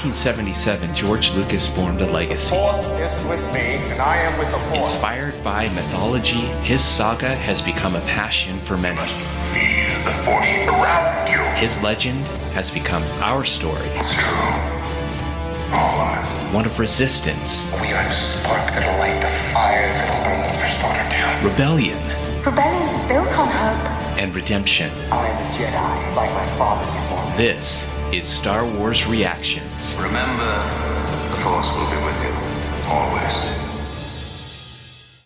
1977, George Lucas formed a legacy. The Force is with me, and I am with the Force. Inspired by mythology, his saga has become a passion for many. Feel the Force around you. His legend has become our story. It's true. All are. One of resistance. We are the spark that'll light the fire that'll burn the First Order down. Rebellion. Rebellion is built on hope. And redemption. I am a Jedi, like my father before me. This is Star Wars Reactions. Remember, the Force will be with you, always.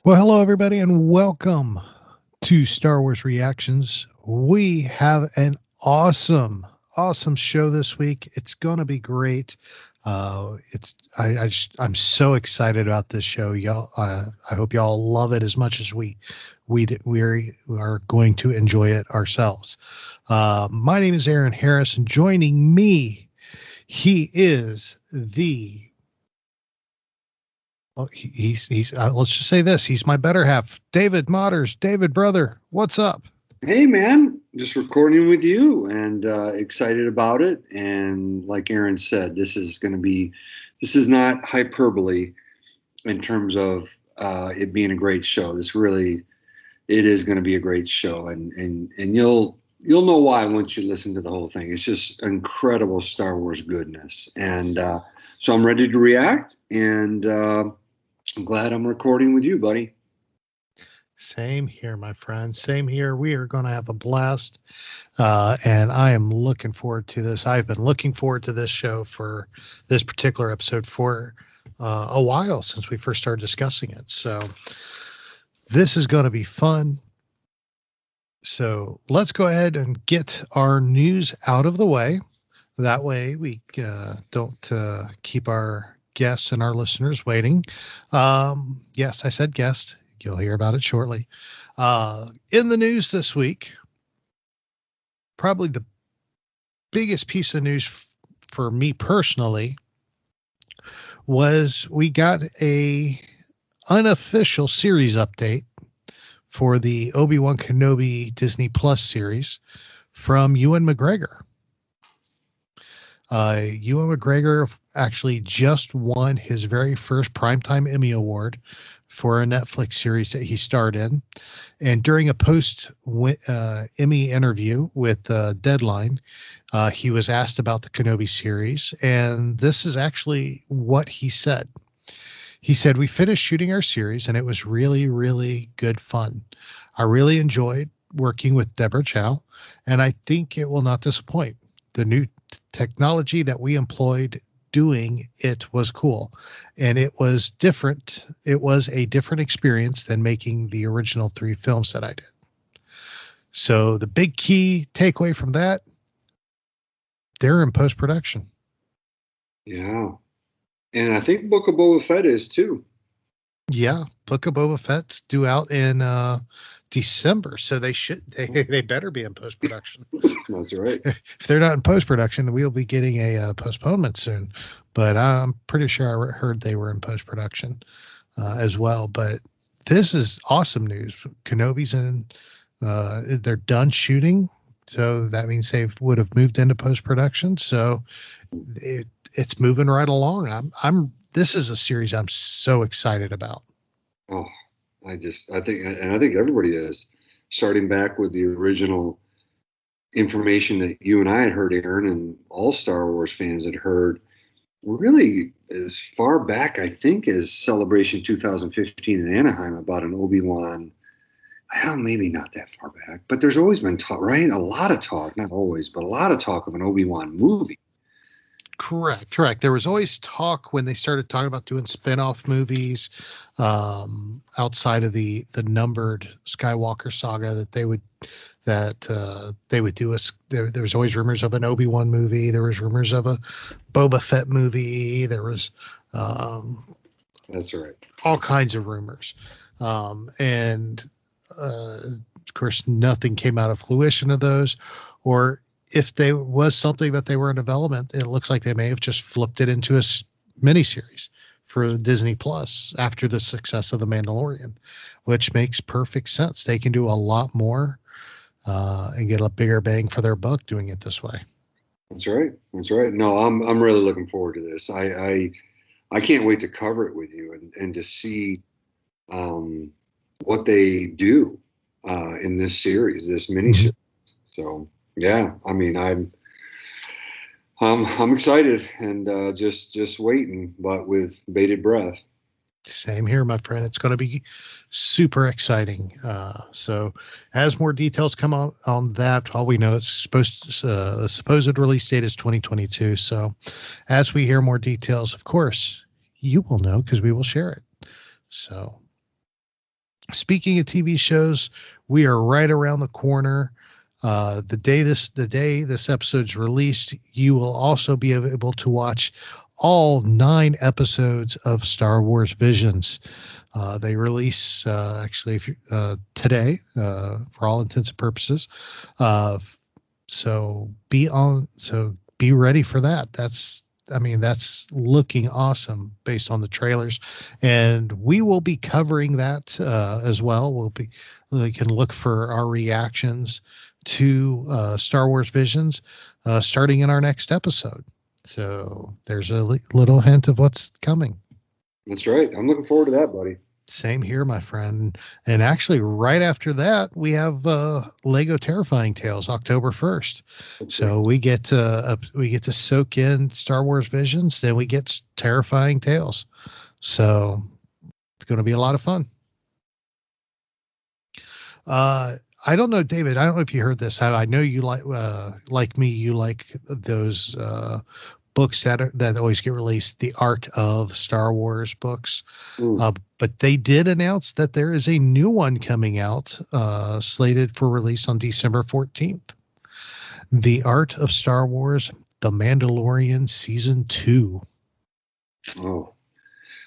Well, hello, everybody, and welcome to Star Wars Reactions. We have an awesome show this week. It's going to be great. I'm so excited about this show, y'all. I hope y'all love it as much as we are going to enjoy it ourselves. My name is Aaron Harris, and joining me, he is the. Well, he's let's just say this: he's my better half, David Motters. David, brother, what's up? Hey, man, just recording with you and excited about it. And like Aaron said, this is not hyperbole in terms of it being a great show. It is going to be a great show. And you'll know why once you listen to the whole thing. It's just incredible Star Wars goodness. And so I'm ready to react, and I'm glad I'm recording with you, buddy. Same here, my friend. Same here. We are going to have a blast. And I am looking forward to this. I've been looking forward to this show for this particular episode for a while, since we first started discussing it. So this is going to be fun. So let's go ahead and get our news out of the way. That way we don't keep our guests and our listeners waiting. Yes, I said guest. You'll hear about it shortly. In the news this week, probably the biggest piece of news for me personally was we got a unofficial series update for the Obi-Wan Kenobi Disney Plus series from Ewan McGregor. Ewan McGregor actually just won his very first Primetime Emmy Award for a Netflix series that he starred in. And during a post-Emmy interview with Deadline, he was asked about the Kenobi series, and this is actually what he said. He said, "We finished shooting our series, and it was really, really good fun. I really enjoyed working with Deborah Chow, and I think it will not disappoint. The new technology that we employed doing it was cool, and it was different. It was a different experience than making the original 3 films that I did." So the big key takeaway from that, they're in post-production. Yeah. And I think Book of Boba Fett is too. Yeah, Book of Boba Fett's due out in December, so they better be in post-production. That's right. If they're not in post-production, we'll be getting a postponement soon. But I'm pretty sure I heard they were in post-production as well. But this is awesome news. Kenobi's in. They're done shooting, so that means they would have moved into post-production. So it's moving right along. This is a series I'm so excited about. Oh, I think everybody is, starting back with the original information that you and I had heard, Aaron, and all Star Wars fans had heard, really as far back, I think, as Celebration 2015 in Anaheim, about an Obi-Wan. Well, maybe not that far back, but there's always been talk, right? A lot of talk, not always, but a lot of talk of an Obi-Wan movie. Correct. There was always talk when they started talking about doing spin-off movies outside of the numbered Skywalker saga that they would do. There was always rumors of an Obi-Wan movie. There was rumors of a Boba Fett movie. There was that's right, all kinds of rumors, and of course nothing came out of fruition of those, or if there was something that they were in development, it looks like they may have just flipped it into a miniseries for Disney Plus after the success of The Mandalorian, which makes perfect sense. They can do a lot more and get a bigger bang for their buck doing it this way. That's right. That's right. No, I'm really looking forward to this. I can't wait to cover it with you and to see um, what they do in this series, this mini Mhm. series. So yeah, I mean, I'm excited and just waiting, but with bated breath. Same here, my friend. It's going to be super exciting. So, as more details come out on that, all we know it's the supposed release date is 2022. So, as we hear more details, of course, you will know because we will share it. So, speaking of TV shows, we are right around the corner. The day this episode's released, you will also be able to watch all 9 episodes of Star Wars Visions. They release actually today for all intents and purposes. Uh, so be ready for that. That's looking awesome based on the trailers, and we will be covering that as well. We can look for our reactions to Star Wars Visions starting in our next episode. So there's a little hint of what's coming. That's right. I'm looking forward to that, buddy. Same here, my friend. And actually, right after that, we have Lego Terrifying Tales, October 1st. So we get to soak in Star Wars Visions, then we get Terrifying Tales. So it's going to be a lot of fun. I don't know, David. I don't know if you heard this. I know you like me. You like those books that always get released, the Art of Star Wars books. But they did announce that there is a new one coming out, slated for release on December 14th. The Art of Star Wars, The Mandalorian Season 2. Oh,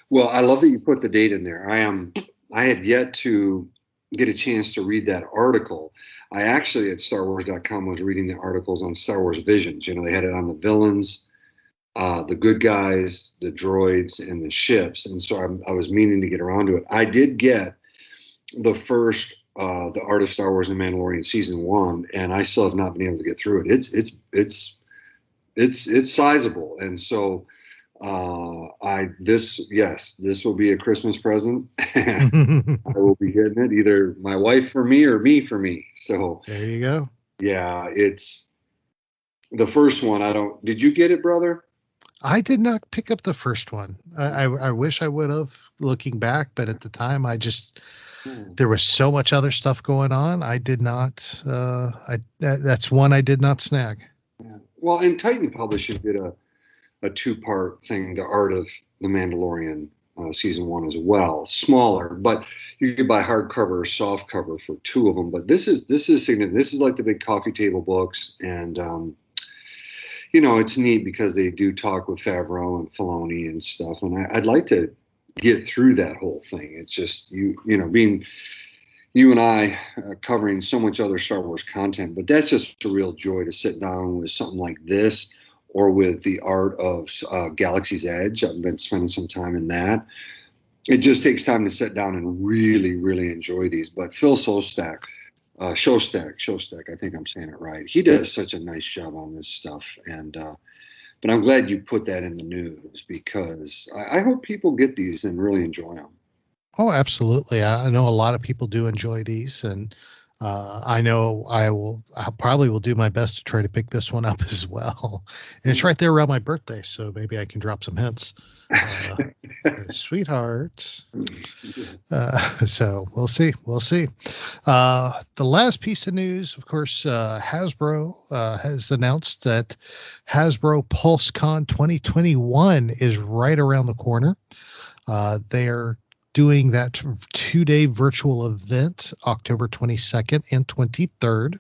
well, I love that you put the date in there. I had yet to get a chance to read that article. I actually at StarWars.com was reading the articles on Star Wars Visions. You know, they had it on the villains, the good guys, the droids, and the ships. And so I was meaning to get around to it. I did get the first, the Art of Star Wars and Mandalorian Season 1, and I still have not been able to get through it. It's sizable. And so this will be a Christmas present. I will be getting it, either my wife for me or me for me. So there you go. Yeah, it's the first one. Did you get it, brother? I did not pick up the first one. I wish I would have, looking back, but at the time there was so much other stuff going on. I did not. That's one I did not snag. Yeah. Well, and Titan Publishing did a 2-part thing, The Art of the Mandalorian Season 1 as well. Smaller, but you could buy hardcover or softcover for 2 of them. But this is significant. This is like the big coffee table books, and it's neat because they do talk with Favreau and Filoni and stuff. And I'd like to get through that whole thing. It's just being you and I covering so much other Star Wars content, but that's just a real joy to sit down with something like this, or with the Art of Galaxy's Edge. I've been spending some time in that. It just takes time to sit down and really, really enjoy these. But Phil Shostak, I think I'm saying it right. He does such a nice job on this stuff. And but I'm glad you put that in the news, because I hope people get these and really enjoy them. Oh, absolutely. I know a lot of people do enjoy these, and I know I probably will do my best to try to pick this one up as well. And it's right there around my birthday, so maybe I can drop some hints. Sweetheart. So we'll see. The last piece of news, of course, Hasbro has announced that Hasbro PulseCon 2021 is right around the corner. They are doing that 2-day virtual event, October 22nd and 23rd.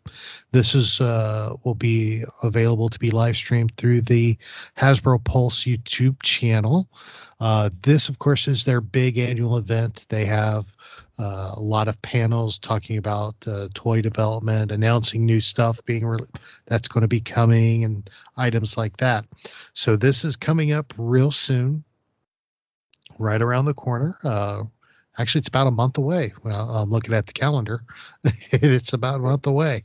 This will be available to be live streamed through the Hasbro Pulse YouTube channel. This, of course, is their big annual event. They have a lot of panels talking about toy development, announcing new stuff that's going to be coming, and items like that. So this is coming up real soon, right around the corner. Actually, it's about a month away. Well, I'm looking at the calendar. It's about a month away.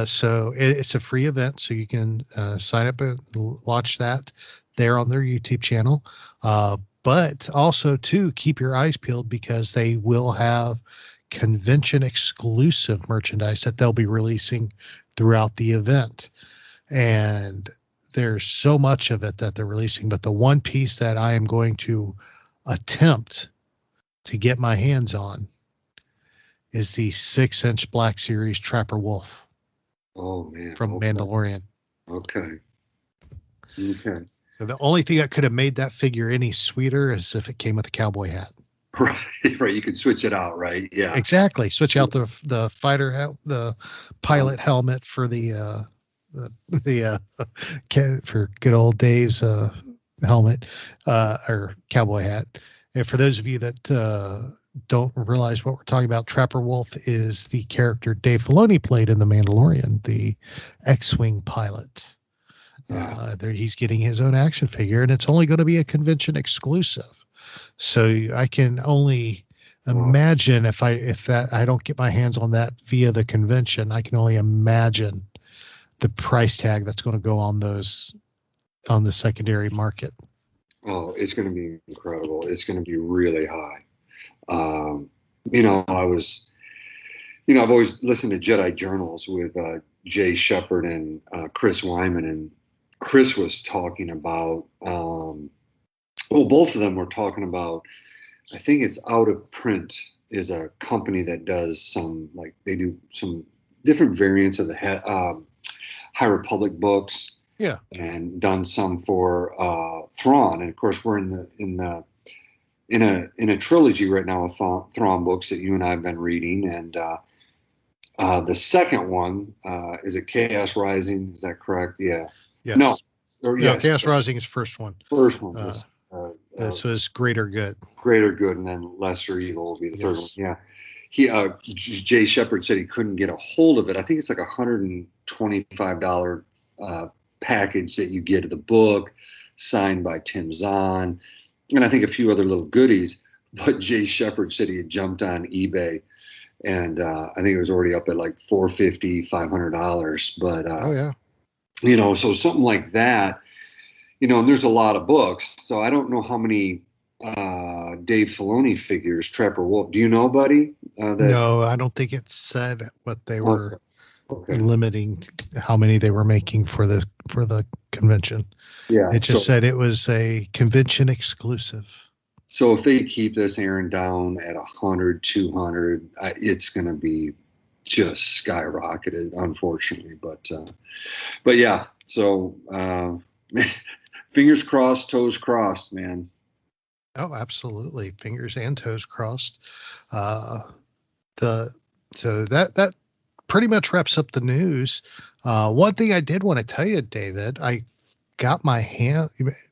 So it's a free event, so you can sign up and watch that there on their YouTube channel. But also, too, keep your eyes peeled because they will have convention exclusive merchandise that they'll be releasing throughout the event. And there's so much of it that they're releasing. But the one piece that I am going to attempt to get my hands on is the 6-inch Black Series Trapper Wolf. Oh man. From okay. Mandalorian. Okay. So the only thing that could have made that figure any sweeter is if it came with a cowboy hat. Right. You could switch it out, right? Yeah. Exactly. Switch out the fighter the pilot helmet for the for good old Dave's helmet or cowboy hat. And for those of you that don't realize what we're talking about, Trapper Wolf is the character Dave Filoni played in The Mandalorian, the X-Wing pilot. He's getting his own action figure, and it's only going to be a convention exclusive. So I can only imagine if I don't get my hands on that via the convention, I can only imagine the price tag that's going to go on those on the secondary market. Oh, it's going to be incredible. It's going to be really high. I've always listened to Jedi Journals with Jay Shepard and Chris Wyman, and Chris was talking about, both of them were talking about, I think it's Out of Print is a company that does they do some different variants of the High Republic books. Yeah, and done some for Thrawn, and of course we're in a trilogy right now with Thrawn books that you and I have been reading, and the second one is it Chaos Rising? Is that correct? Yeah. Yes. No. Yes. Chaos Rising is first one. First one. This was Greater Good. Greater Good, and then Lesser Evil will be the third one. Yeah. Jay Shepard said he couldn't get a hold of it. I think it's like $125 package that you get of the book signed by Tim Zahn, and I think a few other little goodies. But Jay Shepard said he had jumped on eBay, and I think it was already up at like $450, $500. But so something like that, and there's a lot of books, so I don't know how many Dave Filoni figures Trapper Wolf. Do you know, buddy? No, I don't think it said what they were. Okay. Limiting how many they were making for the convention. Yeah, it just said it was a convention exclusive. So if they keep this Aaron down at 100, 200, it's going to be just skyrocketed, unfortunately. But yeah. So fingers crossed, toes crossed, man. Oh, absolutely, fingers and toes crossed. So that pretty much wraps up the news. One thing I did want to tell you, David, I got my hand.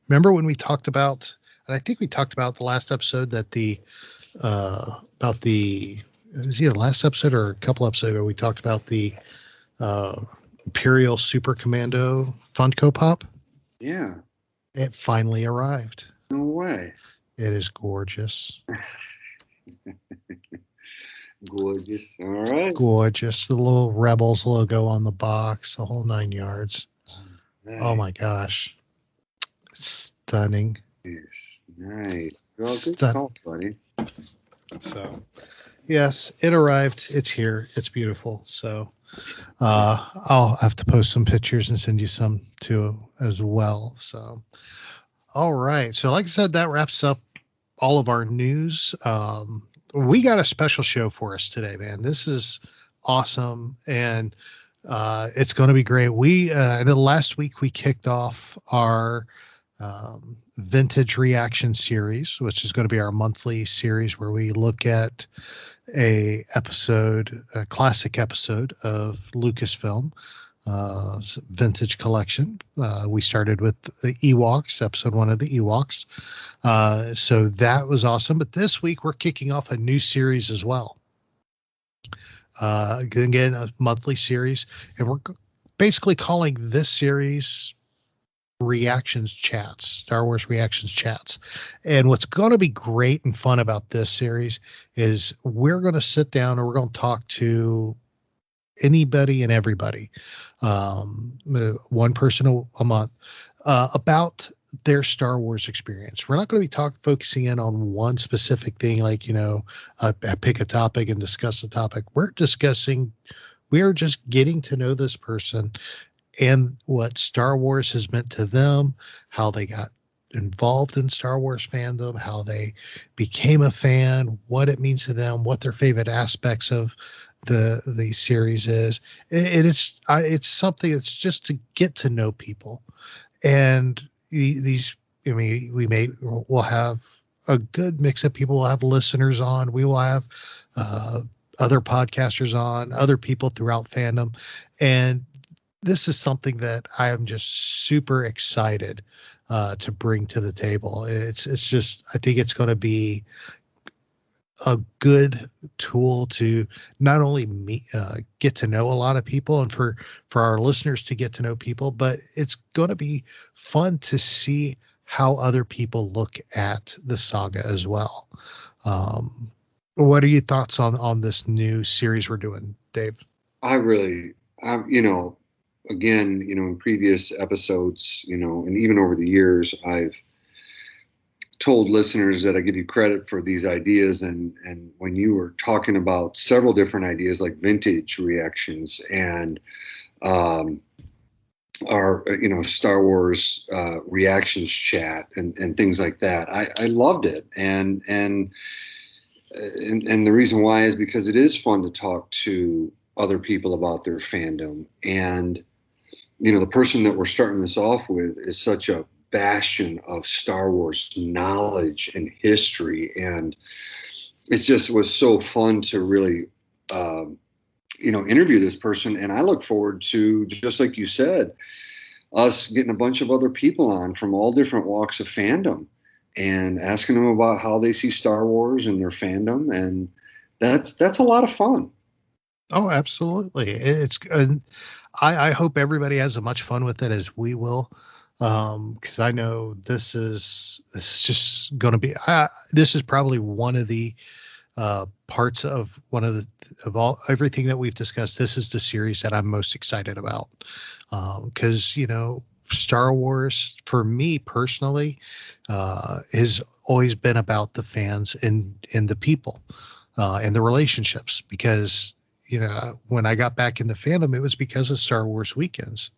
Remember when we talked about, and I think we talked about the last episode that was either the last episode or a couple episodes ago, we talked about the Imperial Super Commando Funko Pop. Yeah. It finally arrived. No way. It is gorgeous. Gorgeous. All right. Gorgeous. The little Rebels logo on the box, the whole 9 yards. Nice. Oh my gosh. Stunning. Nice. Nice. Well, good call, buddy. So, yes, it arrived. It's here. It's beautiful. So, I'll have to post some pictures and send you some too as well. So, all right. So, like I said, that wraps up all of our news. We got a special show for us today, man. This is awesome, and it's going to be great. I know last week we kicked off our vintage reaction series, which is going to be our monthly series where we look at a classic episode of Lucasfilm vintage collection. We started with the Ewoks, episode 1 of the Ewoks. So that was awesome. But this week we're kicking off a new series as well. Again, a monthly series, and we're basically calling this series Star Wars reactions chats. And what's going to be great and fun about this series is we're going to sit down and we're going to talk to anybody and everybody, one person a month, about their Star Wars experience. We're not going to be focusing in on one specific thing, like, pick a topic and discuss a topic. We are just getting to know this person and what Star Wars has meant to them, how they got involved in Star Wars fandom, how they became a fan, what it means to them, what their favorite aspects of the series is. It's something that's just to get to know people. And we'll have a good mix of people. We'll have listeners on. We will have other podcasters on, other people throughout fandom. And this is something that I am just super excited to bring to the table. It's just, I think it's going to be a good tool to not only get to know a lot of people and for our listeners to get to know people, but it's going to be fun to see how other people look at the saga as well. What are your thoughts on this new series we're doing, Dave? Again, in previous episodes, and even over the years, I've told listeners that I give you credit for these ideas. And when you were talking about several different ideas like vintage reactions and our, Star Wars reactions chat and things like that, I loved it. And the reason why is because it is fun to talk to other people about their fandom. And the person that we're starting this off with is such a bastion of Star Wars knowledge and history. And it just was so fun to really, interview this person. And I look forward to, just like you said, us getting a bunch of other people on from all different walks of fandom and asking them about how they see Star Wars and their fandom. And that's a lot of fun. Oh, absolutely. I hope everybody has as much fun with it as we will, because I know this is just going to be. This is probably one of the parts of everything that we've discussed. This is the series that I'm most excited about, because Star Wars for me personally has always been about the fans and the people and the relationships, because when I got back into fandom, it was because of Star Wars weekends.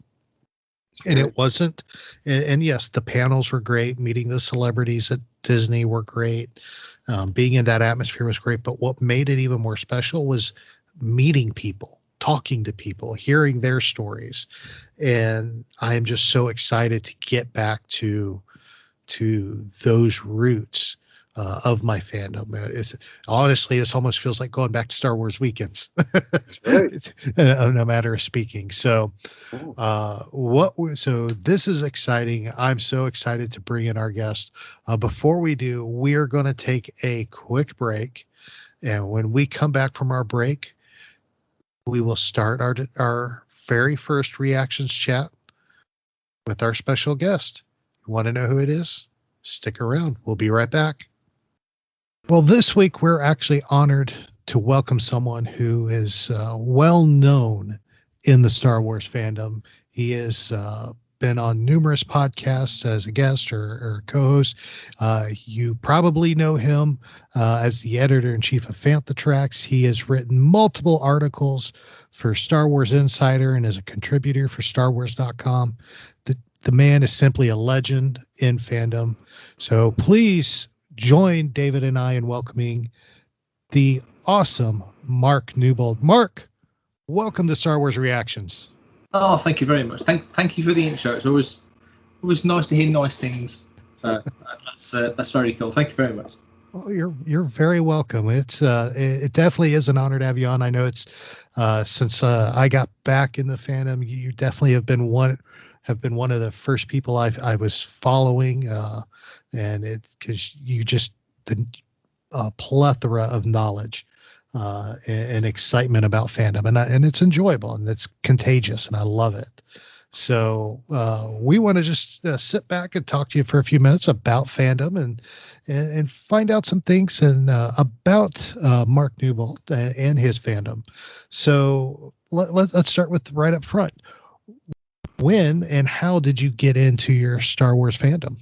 And it wasn't, and yes, the panels were great. Meeting the celebrities at Disney were great. Being in that atmosphere was great. But what made it even more special was meeting people, talking to people, hearing their stories. And I am just so excited to get back to those roots of my fandom. Honestly, this almost feels like going back to Star Wars weekends. That's right. No matter of speaking. So, so this is exciting. I'm so excited to bring in our guest. Before we do, we are going to take a quick break, and when we come back from our break, we will start our very first reactions chat with our special guest. You want to know who it is? Stick around. We'll be right back. Well, this week we're actually honored to welcome someone who is well known in the Star Wars fandom. He has been on numerous podcasts as a guest or co-host. You probably know him as the editor-in-chief of Fantha Tracks. He has written multiple articles for Star Wars Insider and is a contributor for StarWars.com. The man is simply a legend in fandom. So please join David and I in welcoming the awesome Mark Newbold. Mark, welcome to Star Wars Reactions. Oh, thank you very much. Thank you for the intro. It's always nice to hear nice things. So that's very cool. Thank you very much. Well, you're very welcome. It definitely is an honor to have you on. I know it's since I got back in the fandom, you definitely have been one of the first people I was following. And it's because you just the plethora of knowledge and excitement about fandom, and it's enjoyable and it's contagious, and I love it. So we want to just sit back and talk to you for a few minutes about fandom and find out some things and about Mark Newbold and his fandom. So let's start with right up front. When and how did you get into your Star Wars fandom?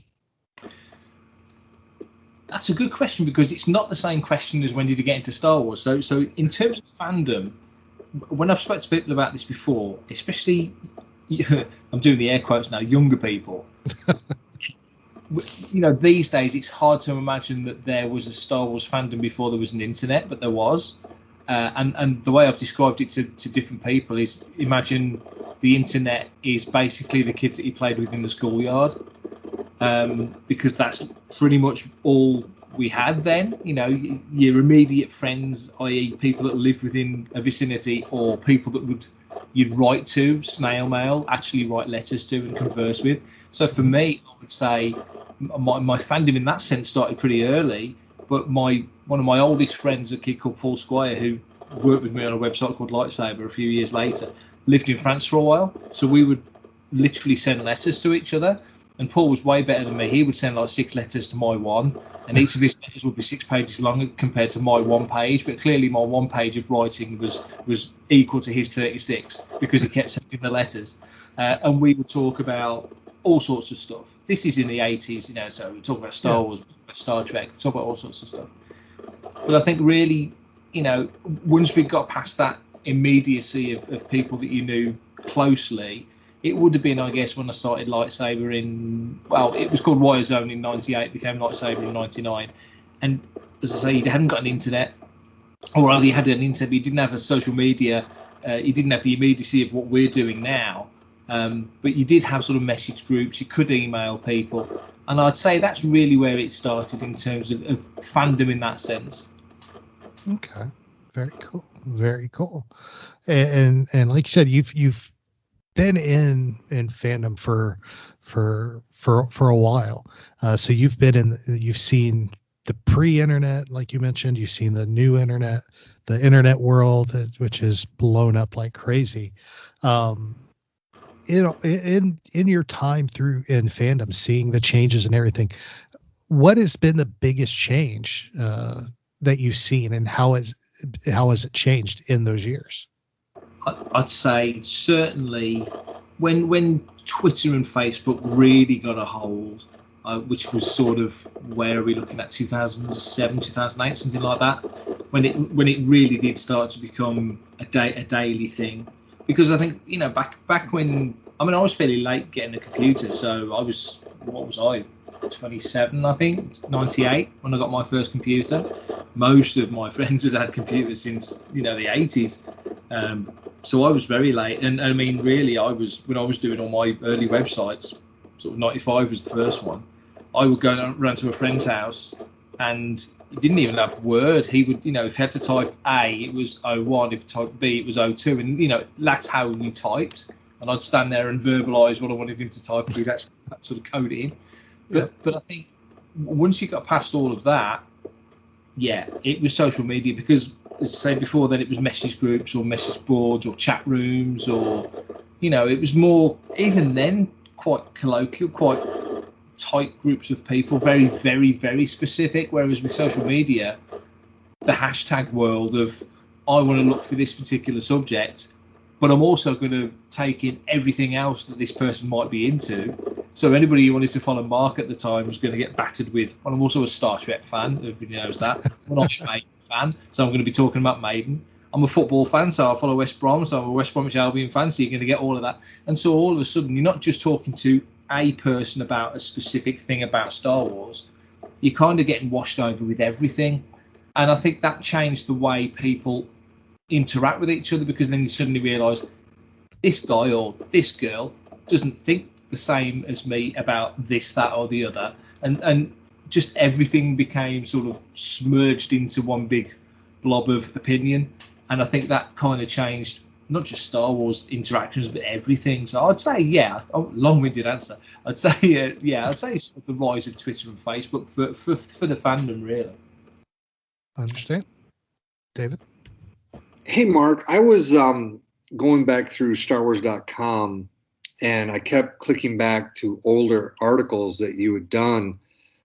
That's a good question, because it's not the same question as when did you get into Star Wars. So in terms of fandom, when I've spoken to people about this before, especially, I'm doing the air quotes now, younger people, these days it's hard to imagine that there was a Star Wars fandom before there was an internet, but there was. And the way I've described it to different people is, imagine the internet is basically the kids that you played with in the schoolyard, because that's pretty much all we had then. Your immediate friends, i.e. people that lived within a vicinity, or people that you'd write to, snail mail, actually write letters to and converse with. So for me, I would say my fandom in that sense started pretty early. But one of my oldest friends, a kid called Paul Squire, who worked with me on a website called Lightsaber a few years later, lived in France for a while. So we would literally send letters to each other. And Paul was way better than me. He would send like 6 letters to my one, and each of his letters would be 6 pages long compared to my 1 page. But clearly my 1 page of writing was equal to his 36, because he kept sending the letters. And we would talk about all sorts of stuff. This is in the 80s, so we talk about Star Wars, Star Trek, talk about all sorts of stuff. But I think really, once we got past that immediacy of people that you knew closely, it would have been, I guess, when I started Lightsaber it was called Wire's in 98, became Lightsaber in 99. And as I say, you hadn't got an internet, or rather you had an internet, but you didn't have a social media, you didn't have the immediacy of what we're doing now. But you did have sort of message groups, you could email people. And I'd say that's really where it started in terms of fandom in that sense. Okay. Very cool. Very cool. And like you said, you've been in fandom for a while. So you've seen the pre-internet, like you mentioned, you've seen the new internet, the internet world, which has blown up like crazy. In your time in fandom, seeing the changes and everything, what has been the biggest change that you've seen, and how has it changed in those years? I'd say certainly when Twitter and Facebook really got a hold, which was sort of, where are we looking at, 2007, 2008, something like that, when it really did start to become a daily thing. Because I think, back when, I was fairly late getting a computer, so I was, 27, I think, 98, when I got my first computer. Most of my friends had computers since, the 80s. So I was very late. And really, when I was doing all my early websites, sort of 95 was the first one, I would go around to a friend's house, and he didn't even have Word. He would, if he had to type A, it was 01. If he typed B, it was 02. And, that's how you typed. And I'd stand there and verbalise what I wanted him to type, and he'd actually sort of code it in. But I think once you got past all of that, it was social media, because, as I said before, then it was message groups or message boards or chat rooms, or, it was more, even then, quite colloquial, quite tight groups of people, very, very, very specific. Whereas with social media, the hashtag world of, I want to look for this particular subject, but I'm also going to take in everything else that this person might be into. So anybody who wanted to follow Mark at the time was going to get battered with, well, I'm also a Star Trek fan, everybody knows that. I'm not a Maiden fan, so I'm going to be talking about Maiden. I'm a football fan, so I follow West Brom, so I'm a West Bromwich Albion fan, so you're going to get all of that. And so all of a sudden, you're not just talking to a person about a specific thing about Star Wars, you're kind of getting washed over with everything. And I think that changed the way people interact with each other, because then you suddenly realise this guy or this girl doesn't think the same as me about this, that, or the other, and just everything became sort of smurged into one big blob of opinion. And I think that kind of changed not just Star Wars interactions, but everything. So I'd say, long-winded answer. I'd say, I'd say sort of the rise of Twitter and Facebook for the fandom, really. I understand. David? Hey, Mark, I was going back through StarWars.com, and I kept clicking back to older articles that you had done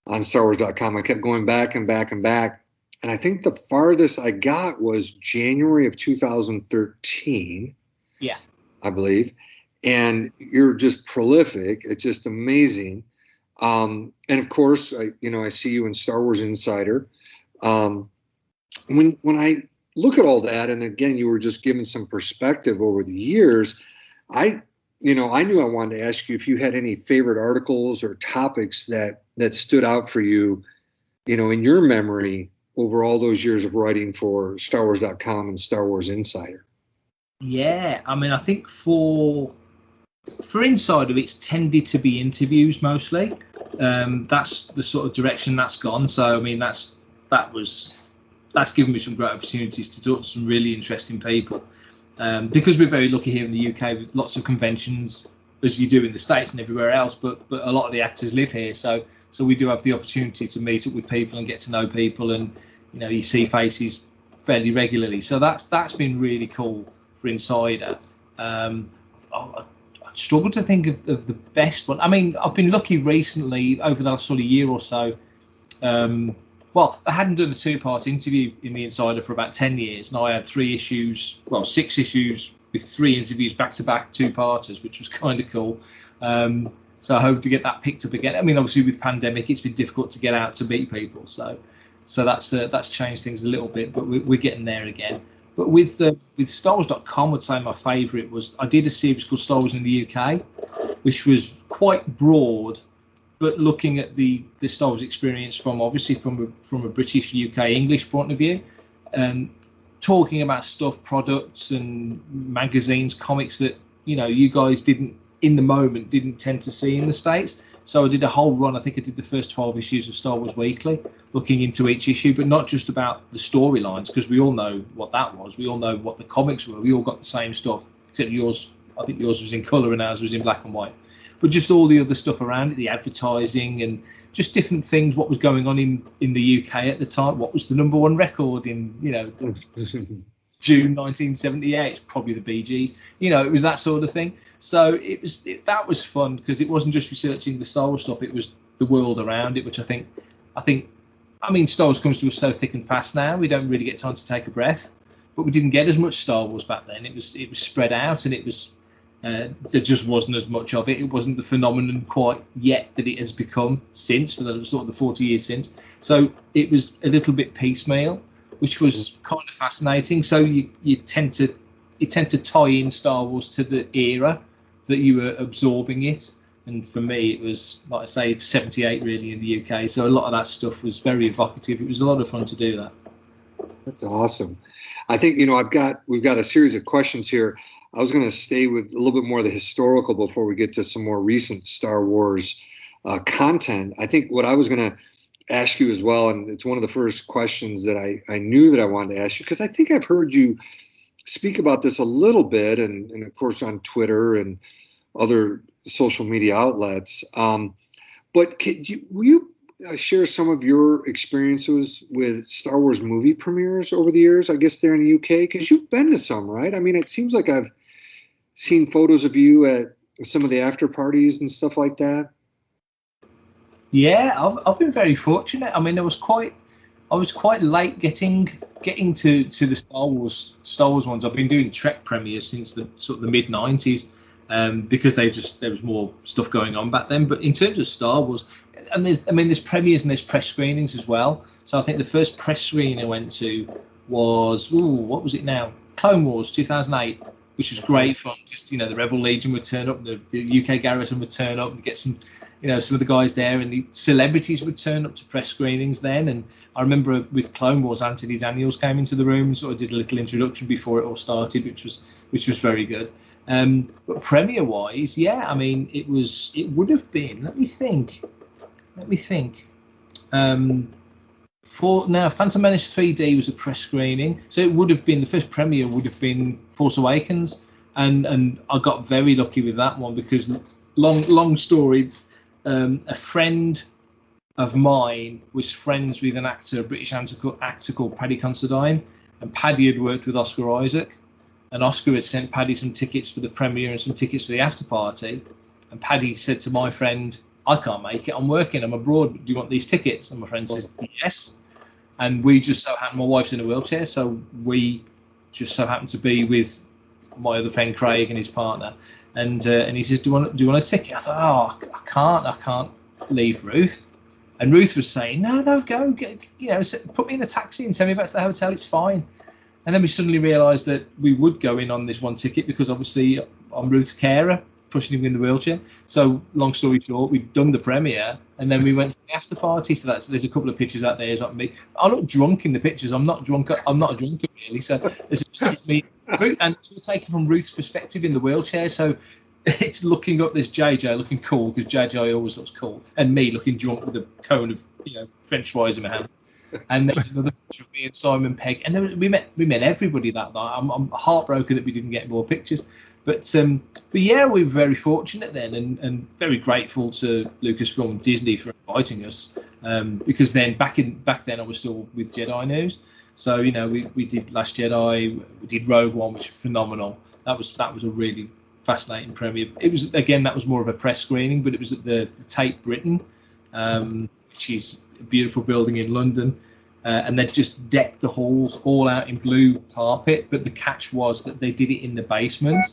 on StarWars.com. I kept going back and back and back. And I think the farthest I got was January of 2013. Yeah. I believe. And you're just prolific. It's just amazing. And of course, I see you in Star Wars Insider. When I look at all that, and again, you were just giving some perspective over the years, I knew I wanted to ask you if you had any favorite articles or topics that stood out for you, in your memory over all those years of writing for StarWars.com and Star Wars Insider. Yeah, I mean, I think for Insider, it's tended to be interviews mostly. That's the sort of direction that's gone. So, I mean, that's given me some great opportunities to talk to some really interesting people. Because we're very lucky here in the UK with lots of conventions, as you do in the States and everywhere else. But a lot of the actors live here, so we do have the opportunity to meet up with people and get to know people, and you see faces fairly regularly. So that's been really cool for Insider. I struggle to think of the best one. I mean, I've been lucky recently over the last sort of year or so. Well, I hadn't done a 2-part interview in the Insider for about 10 years. And I had 6 issues with 3 interviews back-to-back 2-parters, which was kind of cool. So I hope to get that picked up again. I mean, obviously with pandemic, it's been difficult to get out to meet people. So that's changed things a little bit, but we're getting there again. But with StarWars.com, I'd say my favourite was I did a series called Star Wars in the UK, which was quite broad, but looking at the Star Wars experience from a British, UK, English point of view, talking about stuff, products and magazines, comics that you guys didn't tend to see in the States. So I did a whole run. I think I did the first 12 issues of Star Wars Weekly, looking into each issue, but not just about the storylines, because we all know what that was. We all know what the comics were. We all got the same stuff, except yours. I think yours was in colour and ours was in black and white. But just all the other stuff around it, the advertising and just different things, what was going on in the UK at the time, what was the #1 record in, June 1978, probably the Bee Gees. It was that sort of thing. So that was fun because it wasn't just researching the Star Wars stuff; it was the world around it, which I think, Star Wars comes to us so thick and fast now. We don't really get time to take a breath, but we didn't get as much Star Wars back then. It was spread out, and it was there just wasn't as much of it. It wasn't the phenomenon quite yet that it has become since for the sort of the 40 years since. So it was a little bit piecemeal, which was kind of fascinating. So you tend to tie in Star Wars to the era that you were absorbing it. And for me, it was, like I say, 78 really in the UK. So a lot of that stuff was very evocative. It was a lot of fun to do that. That's awesome. I think, we've got a series of questions here. I was going to stay with a little bit more of the historical before we get to some more recent Star Wars content. I think what I was going to ask you as well, and it's one of the first questions that I knew that I wanted to ask you, because I think I've heard you speak about this a little bit, and of course on Twitter and other social media outlets. But will you share some of your experiences with Star Wars movie premieres over the years, I guess there in the UK? Because you've been to some, right? I mean, it seems like I've seen photos of you at some of the after parties and stuff like that. Yeah, I've been very fortunate. I mean, I was quite late getting to the Star Wars ones. I've been doing Trek premieres since the sort of the mid '90s, because there was more stuff going on back then. But in terms of Star Wars, and there's premieres and there's press screenings as well. So I think the first press screening I went to was what was it now? Clone Wars 2008, which was great fun because the Rebel Legion would turn up, the UK Garrison would turn up and get some of the guys there, and the celebrities would turn up to press screenings then. And I remember with Clone Wars, Anthony Daniels came into the room and sort of did a little introduction before it all started, which was very good. But premiere wise, yeah, I mean, it would have been, let me think. For now, Phantom Menace 3D was a press screening, so it would have been, the first premiere would have been Force Awakens, and I got very lucky with that one because long story, a friend of mine was friends with a British actor called Paddy Considine, and Paddy had worked with Oscar Isaac, and Oscar had sent Paddy some tickets for the premiere and some tickets for the after party. And Paddy said to my friend, I can't make it, I'm working, I'm abroad, do you want these tickets? And my friend said, yes. And we just so happened, my wife's in a wheelchair, so we just so happened to be with my other friend Craig and his partner. And he says, do you want a ticket? I thought, I can't leave Ruth. And Ruth was saying, no, go, put me in a taxi and send me back to the hotel, it's fine. And then we suddenly realised that we would go in on this one ticket because obviously I'm Ruth's carer, pushing him in the wheelchair. So long story short, we'd done the premiere and then we went to the after party. So there's a couple of pictures out there. It's like me. I look drunk in the pictures. I'm not drunk. I'm not a drunkard really. So it's me, Ruth, and it's all taken from Ruth's perspective in the wheelchair. So it's looking up this JJ looking cool because JJ always looks cool, and me looking drunk with a cone of French fries in my hand. And then another picture of me and Simon Pegg, and then we met everybody that night. I'm heartbroken that we didn't get more pictures, but yeah, we were very fortunate then, and very grateful to Lucasfilm and Disney for inviting us, because then back then I was still with Jedi News, so we did Last Jedi, we did Rogue One, which was phenomenal. That was a really fascinating premiere. It was, again, that was more of a press screening, but it was at the Tate Britain, which is a beautiful building in London, and they just decked the halls all out in blue carpet, but the catch was that they did it in the basement,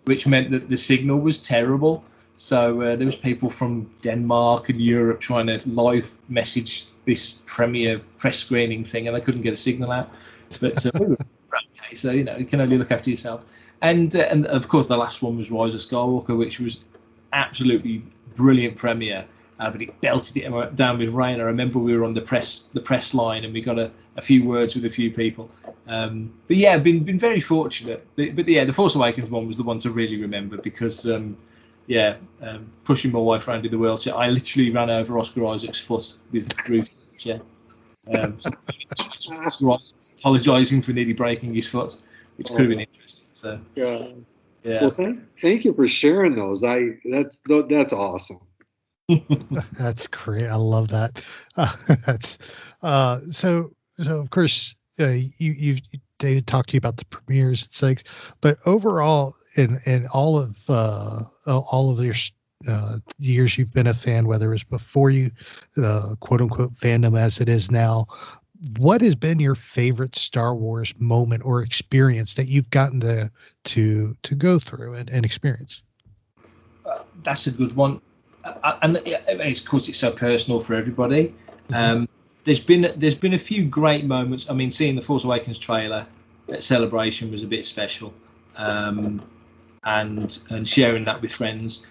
which meant that the signal was terrible. So there was people from Denmark and Europe trying to live message this premiere press screening thing, and they couldn't get a signal out. But we were okay, so you can only look after yourself. And of course the last one was Rise of Skywalker, which was absolutely brilliant premiere. But it belted it down with rain. I remember we were on the press line, and we got a few words with a few people. But yeah, been very fortunate. But yeah, the Force Awakens one was the one to really remember because pushing my wife around in the wheelchair, I literally ran over Oscar Isaac's foot with Ruth's wheelchair. Oscar Isaac apologising for nearly breaking his foot, which could have been interesting. So yeah. Well, thank you for sharing those. That's awesome. That's great. I love that. So of course, David talked to you about the premieres and things, but overall, in all of your years you've been a fan, whether it was before you, quote unquote fandom as it is now, what has been your favorite Star Wars moment or experience that you've gotten to go through and experience? That's a good one. And of course it's so personal for everybody. There's been a few great moments. I mean, seeing the Force Awakens trailer at Celebration was a bit special, and sharing that with friends.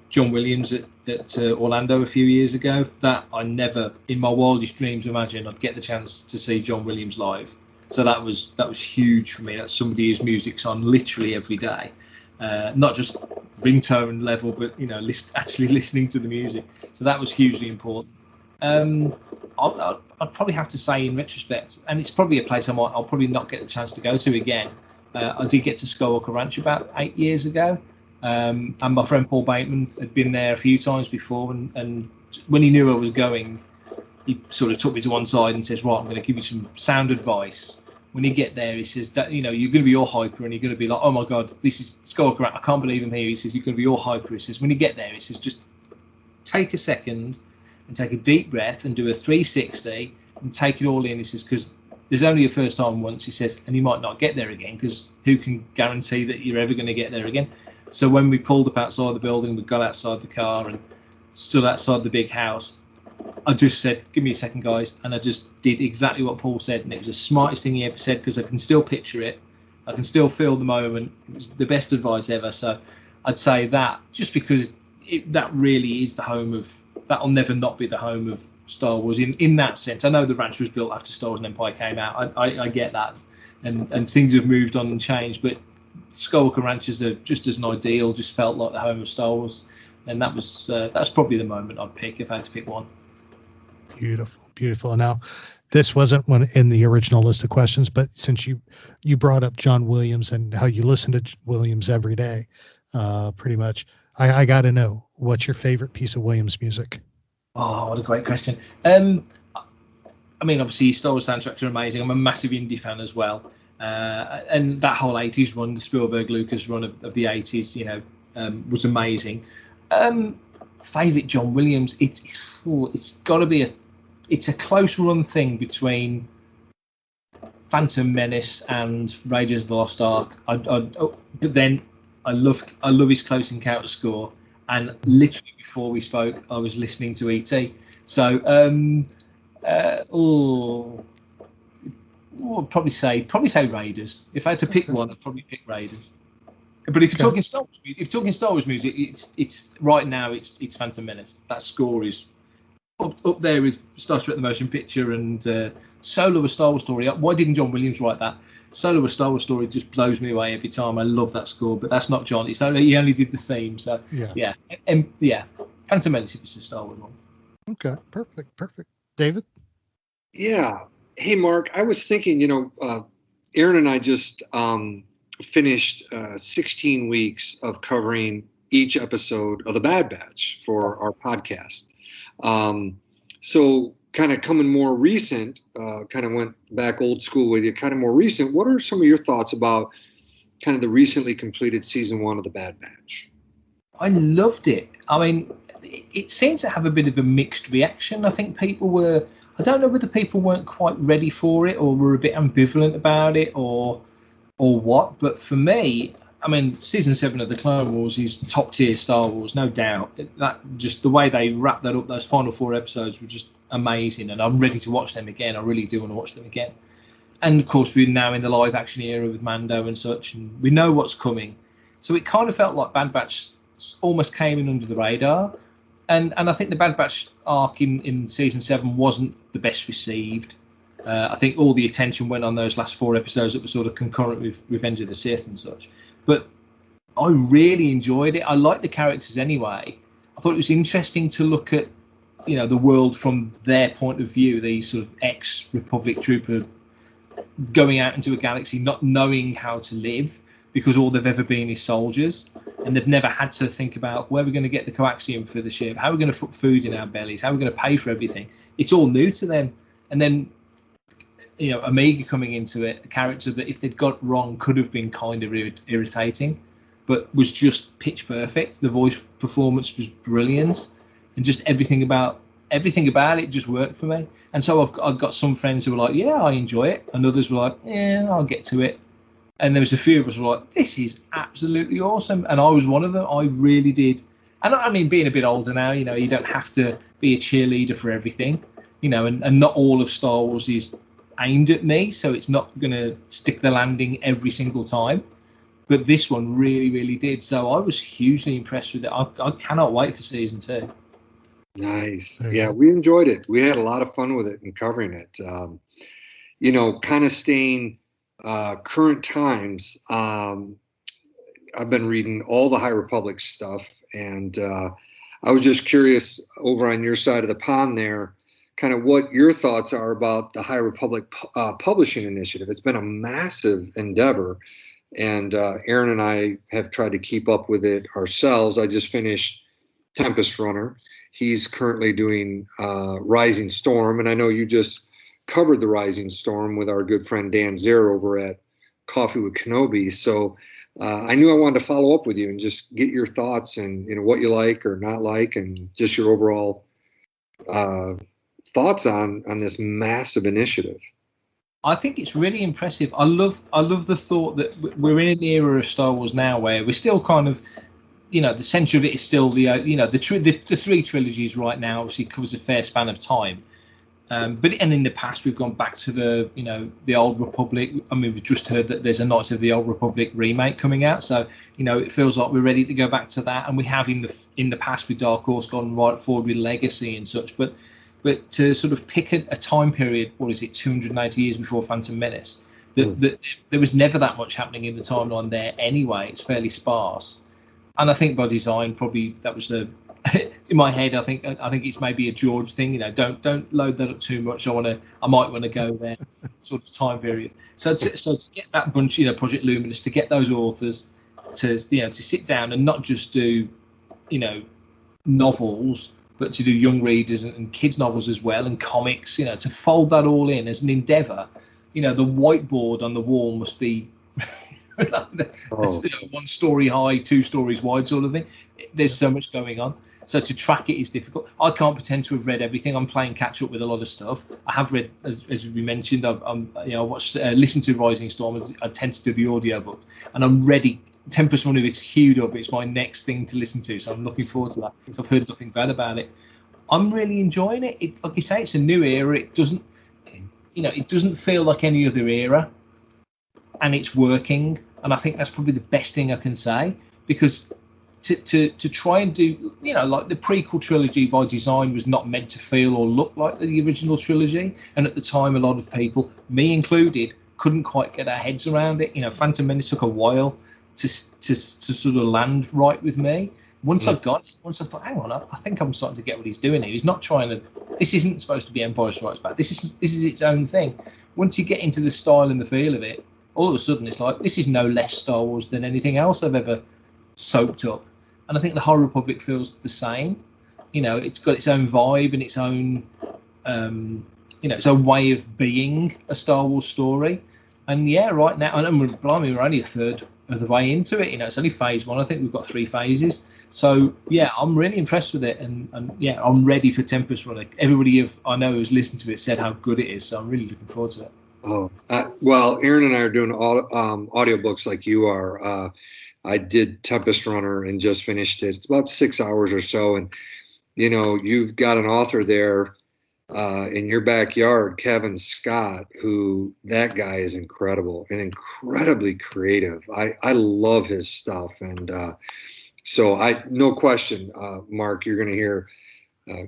John Williams at Orlando a few years ago, that I never in my wildest dreams imagined I'd get the chance to see John Williams live. So that was huge for me. That's somebody whose music's on literally every day. Not just ringtone level, but actually listening to the music. So that was hugely important. I'd probably have to say, in retrospect, and it's probably a place I'll probably not get the chance to go to again. I did get to Skywalker Ranch about 8 years ago, and my friend Paul Bateman had been there a few times before, and when he knew I was going, he sort of took me to one side and says, "Right, I'm going to give you some sound advice. When you get there," he says, that, you're going to be all hyper and you're going to be like, "Oh my God, this is Skywalker Ranch. I can't believe I'm here." He says, "You're going to be all hyper." He says, "When you get there," he says, "just take a second and take a deep breath and do a 360 and take it all in." He says, "Because there's only a first time once," he says, "and you might not get there again, because who can guarantee that you're ever going to get there again?" So when we pulled up outside the building, we got outside the car and stood outside the big house, I just said, "Give me a second, guys," and I just did exactly what Paul said, and it was the smartest thing he ever said, because I can still picture it, I can still feel the moment. It was the best advice ever. So I'd say that, just because that really is the home of, that'll never not be the home of Star Wars in that sense. I know the ranch was built after Star Wars and Empire came out. I get that, and things have moved on and changed, but Skywalker Ranch is just as an ideal, just felt like the home of Star Wars, and that's probably the moment I'd pick if I had to pick one. Beautiful. And now, this wasn't one in the original list of questions, but since you brought up John Williams and how you listen to Williams every day, pretty much, I got to know, what's your favorite piece of Williams music? Oh, what a great question. I mean, obviously, Star Wars soundtracks are amazing. I'm a massive indie fan as well. And that whole 80s run, the Spielberg Lucas run of the 80s, was amazing. Favorite John Williams, it's got to be it's a close run thing between Phantom Menace and Raiders of the Lost Ark. But then I love his Close Encounter score, and literally before we spoke, I was listening to E.T. So I'd probably say Raiders. If I had to pick one, I'd probably pick Raiders. But if you're talking Star Wars music, it's right now it's Phantom Menace. That score is up there with Star Trek: The Motion Picture and Solo: A Star Wars Story. Why didn't John Williams write that? Solo: A Star Wars Story just blows me away every time. I love that score, but that's not John. He only did the theme. So yeah. Phantom Menace is a Star Wars one. Okay, perfect. David? Yeah. Hey, Mark, I was thinking, Aaron and I just finished 16 weeks of covering each episode of The Bad Batch for our podcast. So kind of coming more recent, kind of went back old school with you, kind of more recent. What are some of your thoughts about kind of the recently completed season 1 of The Bad Batch? I loved it. I mean, it seemed to have a bit of a mixed reaction. I think I don't know whether people weren't quite ready for it or were a bit ambivalent about it or what. But for me, I mean, season 7 of the Clone Wars is top tier Star Wars, no doubt. That just the way they wrapped that up, those final 4 episodes were just amazing, and I'm ready to watch them again. I really do want to watch them again. And of course, we're now in the live action era with Mando and such, and we know what's coming. So it kind of felt like Bad Batch almost came in under the radar. And I think the Bad Batch arc in season 7 wasn't the best received. I think all the attention went on those last 4 episodes that were sort of concurrent with Revenge of the Sith and such. But I really enjoyed it. I liked the characters anyway. I thought it was interesting to look at, the world from their point of view, these sort of ex-Republic trooper going out into a galaxy not knowing how to live because all they've ever been is soldiers. And they've never had to think about where we're going to get the coaxium for the ship, how we're going to put food in our bellies, how we're going to pay for everything. It's all new to them. And then, Omega coming into it, a character that if they'd got wrong could have been kind of irritating, but was just pitch perfect. The voice performance was brilliant, and just everything about it just worked for me. And so I've got some friends who were like, yeah, I enjoy it, and others were like, yeah, I'll get to it. And there was a few of us who were like, this is absolutely awesome. And I was one of them. I really did. And I mean, being a bit older now, you don't have to be a cheerleader for everything, and not all of Star Wars is aimed at me. So it's not going to stick the landing every single time. But this one really, really did. So I was hugely impressed with it. I cannot wait for season 2. Nice. Yeah, we enjoyed it. We had a lot of fun with it and covering it. Kind of staying current times. I've been reading all the High Republic stuff, and I was just curious over on your side of the pond there, kind of what your thoughts are about the High Republic publishing initiative. It's been a massive endeavor, and Aaron and I have tried to keep up with it ourselves. I just finished Tempest Runner. He's currently doing Rising Storm, and I know you just covered the Rising Storm with our good friend Dan Zare over at Coffee with Kenobi. So I knew I wanted to follow up with you and just get your thoughts and what you like or not like, and just your overall thoughts on this massive initiative. I think it's really impressive. I love the thought that we're in an era of Star Wars now where we're still kind of, the centre of it is still the 3 trilogies right now. Obviously covers a fair span of time. But in the past, we've gone back to the Old Republic. I mean, we've just heard that there's a Knights of the Old Republic remake coming out, so it feels like we're ready to go back to that. And we have in the past with Dark Horse gone right forward with Legacy and such. But to sort of pick a time period, 280 years before Phantom Menace, that there was never that much happening in the timeline there anyway. It's fairly sparse, and I think by design, probably that was the. In my head, I think it's maybe a George thing. Don't load that up too much. I might want to go there, sort of time period. So to get that bunch, Project Luminous, to get those authors to sit down and not just do, novels, but to do young readers and kids novels as well and comics. To fold that all in as an endeavour, the whiteboard on the wall must be one story high, 2 stories wide sort of thing. There's so much going on. So to track it is difficult. I can't pretend to have read everything. I'm playing catch up with a lot of stuff. I have read, as we mentioned, I watched, listened to Rising Storm. I tend to do the audio book, and I'm ready. Tempest Runner is queued up. It's my next thing to listen to, so I'm looking forward to that. So I've heard nothing bad about it. I'm really enjoying it. Like you say, it's a new era. It doesn't feel like any other era, and it's working. And I think that's probably the best thing I can say, because to try and do, like the prequel trilogy by design was not meant to feel or look like the original trilogy. And at the time, a lot of people, me included, couldn't quite get our heads around it. Phantom Menace took a while to sort of land right with me. Once I got it, once I thought, hang on, I think I'm starting to get what he's doing here. He's not trying to, this isn't supposed to be Empire Strikes Back. This is its own thing. Once you get into the style and the feel of it, all of a sudden it's like, this is no less Star Wars than anything else I've ever soaked up. And I think the High Republic feels the same. It's got its own vibe and its own, its own way of being a Star Wars story. And yeah, right now, and we're only a third of the way into it. It's only phase 1. I think we've got 3 phases. So yeah, I'm really impressed with it, and yeah, I'm ready for Tempest Runner. Everybody I know who's listened to it said how good it is, so I'm really looking forward to it. Oh, well, Aaron and I are doing audiobooks like you are. I did Tempest Runner and just finished it. It's about 6 hours or so. And, you've got an author there in your backyard, Kevin Scott, who that guy is incredible and incredibly creative. I love his stuff. And so no question, Mark, you're going to hear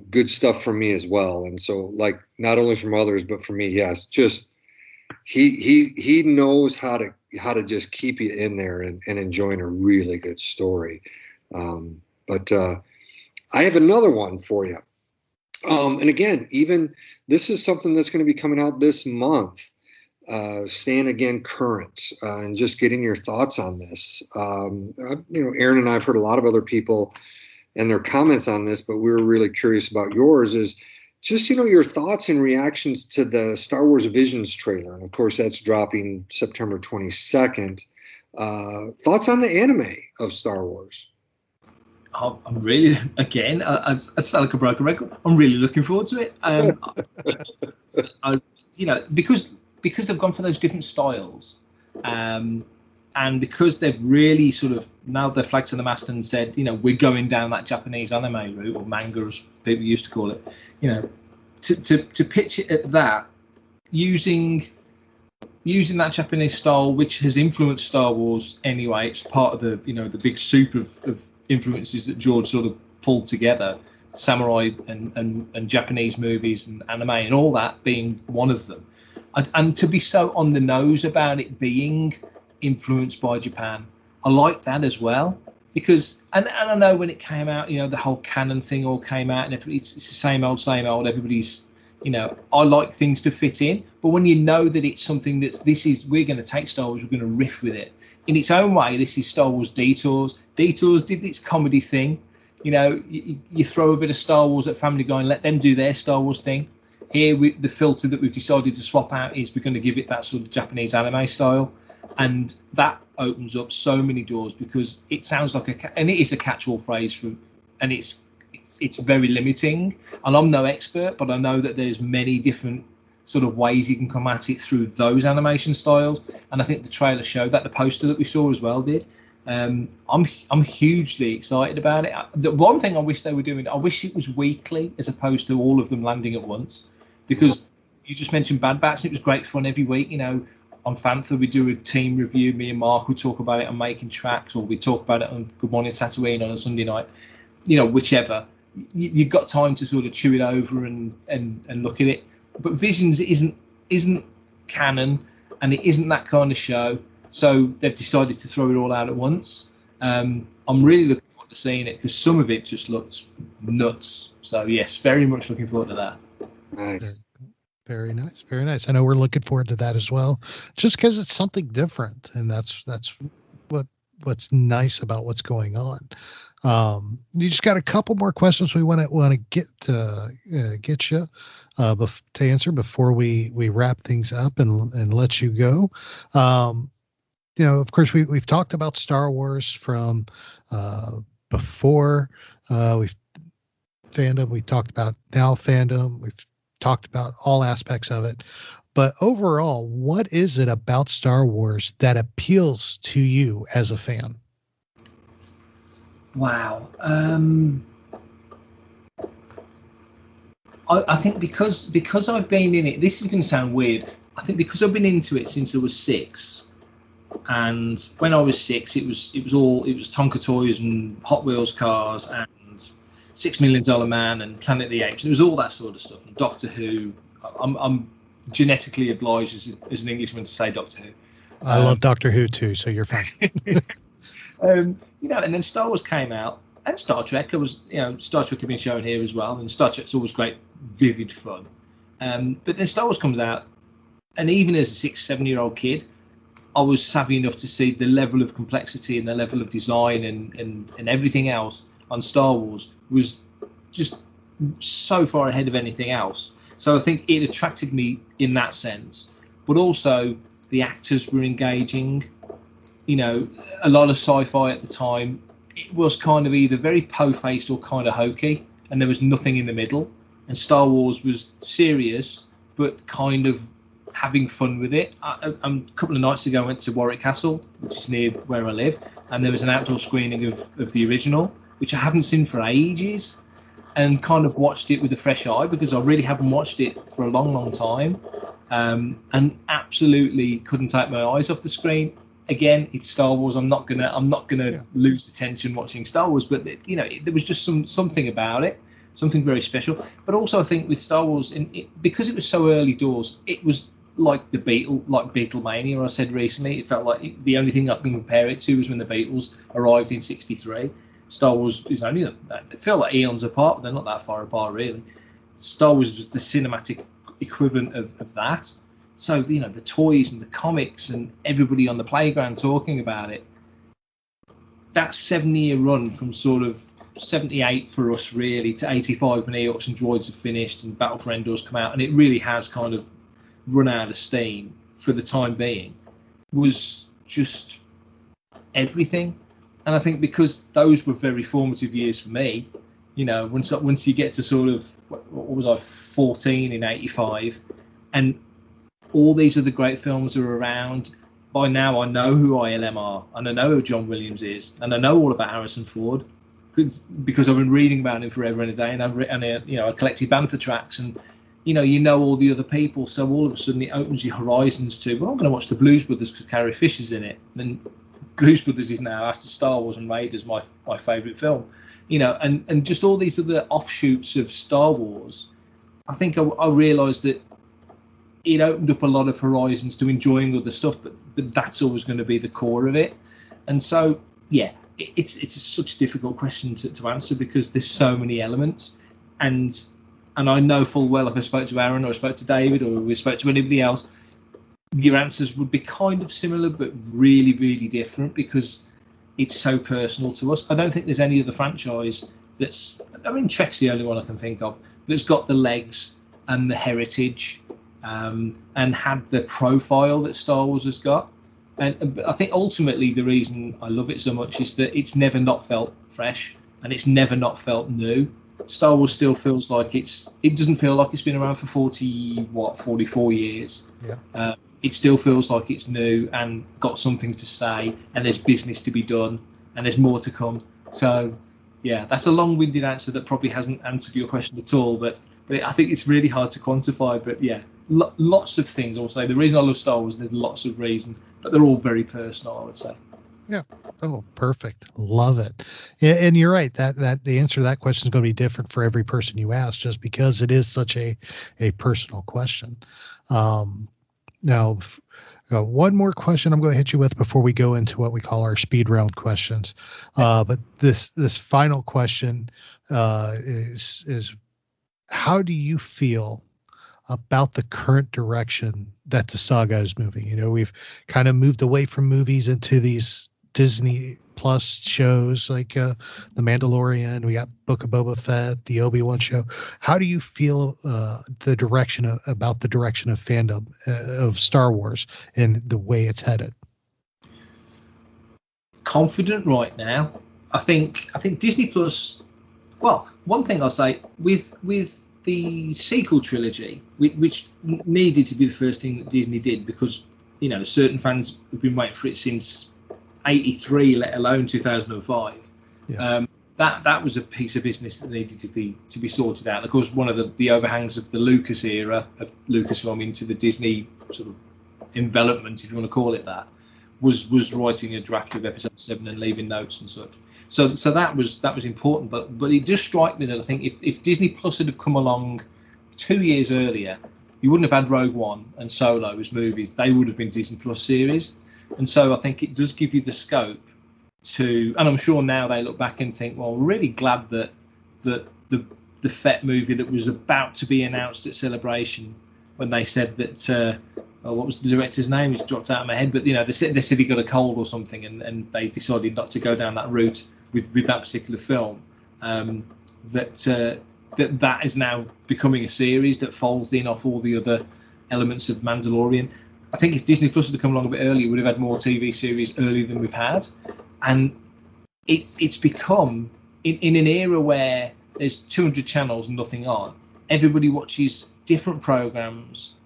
good stuff from me as well. And so like not only from others, but from me, yes, just he knows how to just keep you in there and enjoying a really good story. But I have another one for you. And again, even this is something that's going to be coming out this month. Staying again current and just getting your thoughts on this. Aaron and I have heard a lot of other people and their comments on this, but we were really curious about yours. Is just, your thoughts and reactions to the Star Wars Visions trailer. And of course, that's dropping September 22nd. Thoughts on the anime of Star Wars? I'm really, again, I sound like a broken record. I'm really looking forward to it. Because they've gone for those different styles, and because they've really sort of nailed their flags to the mast and said, we're going down that Japanese anime route, or manga as people used to call it, to pitch it at that, using that Japanese style, which has influenced Star Wars anyway. It's part of the the big soup of influences that George sort of pulled together, samurai and Japanese movies and anime and all that being one of them. And to be so on the nose about it being influenced by Japan, I like that as well, because and I know when it came out, the whole canon thing all came out, and it's the same old. Everybody's, I like things to fit in, but when you know that it's something we're going to take Star Wars, we're going to riff with it in its own way. This is Star Wars Detours. Detours did its comedy thing. You throw a bit of Star Wars at Family Guy and let them do their Star Wars thing. Here, the filter that we've decided to swap out is we're going to give it that sort of Japanese anime style. And that opens up so many doors, because it sounds like and it is a catch-all phrase and it's very limiting. And I'm no expert, but I know that there's many different sort of ways you can come at it through those animation styles. And I think the trailer showed that, the poster that we saw as well did. I'm hugely excited about it. The one thing I wish they were doing, I wish it was weekly as opposed to all of them landing at once, because you just mentioned Bad Batch, and it was great fun every week. On Fantha, we do a team review. Me and Mark would talk about it on Making Tracks, or we talk about it on Good Morning Tatooine on a Sunday night. Whichever. You've got time to sort of chew it over and look at it. But Visions isn't canon, and it isn't that kind of show. So they've decided to throw it all out at once. I'm really looking forward to seeing it, because some of it just looks nuts. So yes, very much looking forward to that. Nice. Very nice. Very nice. I know we're looking forward to that as well, just because it's something different. And that's what's nice about what's going on. You just got a couple more questions we want to get you to answer before we wrap things up and let you go. Of course, we've talked about Star Wars from before. We've fandom. We talked about now fandom. We've talked about all aspects of it. But overall, what is it about Star Wars that appeals to you as a fan? Wow. I think because I've been in it, this is going to sound weird. I think because I've been into it since I was 6, and when I was 6, it was Tonka toys and Hot Wheels cars and $6 Million Man and Planet of the Apes. It was all that sort of stuff. And Doctor Who. I'm genetically obliged as an Englishman to say Doctor Who. I love Doctor Who too, so you're fine. And then Star Wars came out, and Star Trek. Star Trek had been shown here as well, and Star Trek's always great, vivid fun. But then Star Wars comes out, and even as a 6-7-year-old kid, I was savvy enough to see the level of complexity and the level of design and everything else on Star Wars was just so far ahead of anything else. So I think it attracted me in that sense, but also the actors were engaging. A lot of sci-fi at the time, it was kind of either very po-faced or kind of hokey, and there was nothing in the middle. And Star Wars was serious, but kind of having fun with it. A couple of nights ago, I went to Warwick Castle, which is near where I live, and there was an outdoor screening of the original, which I haven't seen for ages, and kind of watched it with a fresh eye because I really haven't watched it for a long, long time, and absolutely couldn't take my eyes off the screen. Again, it's Star Wars. I'm not gonna lose attention watching Star Wars, but there was just something about it, something very special. But also, I think with Star Wars, because it was so early doors, it was like Beatlemania. I said recently, it felt like the only thing I can compare it to was when the Beatles arrived in '63. Star Wars is only they feel like eons apart, but they're not that far apart really. Star Wars was the cinematic equivalent of that. So, the toys and the comics and everybody on the playground talking about it. That 7-year run from sort of 78 for us, really, to 85 when Ewoks and Droids have finished and Battle for Endor's come out, and it really has kind of run out of steam for the time being, was just everything. And I think because those were very formative years for me, once you get to sort of, what was I, 14 in 85, and all these other great films are around. By now, I know who ILM are, and I know who John Williams is, and I know all about Harrison Ford because I've been reading about him forever and a day, and I collected Fantha Tracks, and you know all the other people. So all of a sudden, it opens your horizons to. Well, I'm going to watch the Blues Brothers because Carrie Fisher's in it. Then Blues Brothers is now, after Star Wars and Raiders, my favourite film. And just all these other offshoots of Star Wars. I think I realised that it opened up a lot of horizons to enjoying other stuff, but that's always going to be the core of it. And so, yeah, it's such a difficult question to answer because there's so many elements. And I know full well if I spoke to Aaron or I spoke to David or we spoke to anybody else, your answers would be kind of similar, but really, really different because it's so personal to us. I don't think there's any other franchise Trek's the only one I can think of that's got the legs and the heritage and had the profile that Star Wars has got. And I think ultimately the reason I love it so much is that it's never not felt fresh and it's never not felt new. Star Wars still feels like it doesn't feel like it's been around for 44 years. Yeah. It still feels like it's new and got something to say, and there's business to be done, and there's more to come. So, yeah, that's a long-winded answer that probably hasn't answered your question at all, but I think it's really hard to quantify. But yeah, lots of things. I'll say the reason I love Star Wars, there's lots of reasons, but they're all very personal, I would say. Yeah. Oh, perfect. Love it. And you're right. That the answer to that question is going to be different for every person you ask, just because it is such a personal question. Now, one more question I'm going to hit you with before we go into what we call our speed round questions. But this final question is how do you feel about the current direction that the saga is moving? We've kind of moved away from movies into these Disney Plus shows like The Mandalorian. We got Book of Boba Fett, the Obi-Wan show. How do you feel about the direction of fandom of Star Wars and the way it's headed? Confident right now. I think Disney Plus. Well, one thing I'll say with the sequel trilogy, which needed to be the first thing that Disney did, because certain fans have been waiting for it since '83, let alone 2005. Yeah. That was a piece of business that needed to be sorted out. And of course, one of the overhangs of the Lucas era of Lucasfilm into the Disney sort of envelopment, if you want to call it that, was writing a draft of episode 7 and leaving notes and such. So that was important. But it just struck me that I think if Disney Plus had have come along 2 years earlier, you wouldn't have had Rogue One and Solo as movies. They would have been Disney Plus series. And so I think it does give you the scope to, and I'm sure now they look back and think, well, we're really glad that the Fett movie that was about to be announced at Celebration, when they said that, what was the director's name? It's dropped out of my head, but they said he got a cold or something, and they decided not to go down that route with that particular film. That is now becoming a series that folds in off all the other elements of Mandalorian. I think if Disney Plus had come along a bit earlier, we would have had more TV series earlier than we've had. And it's become, in an era where there's 200 channels and nothing on, everybody watches different programs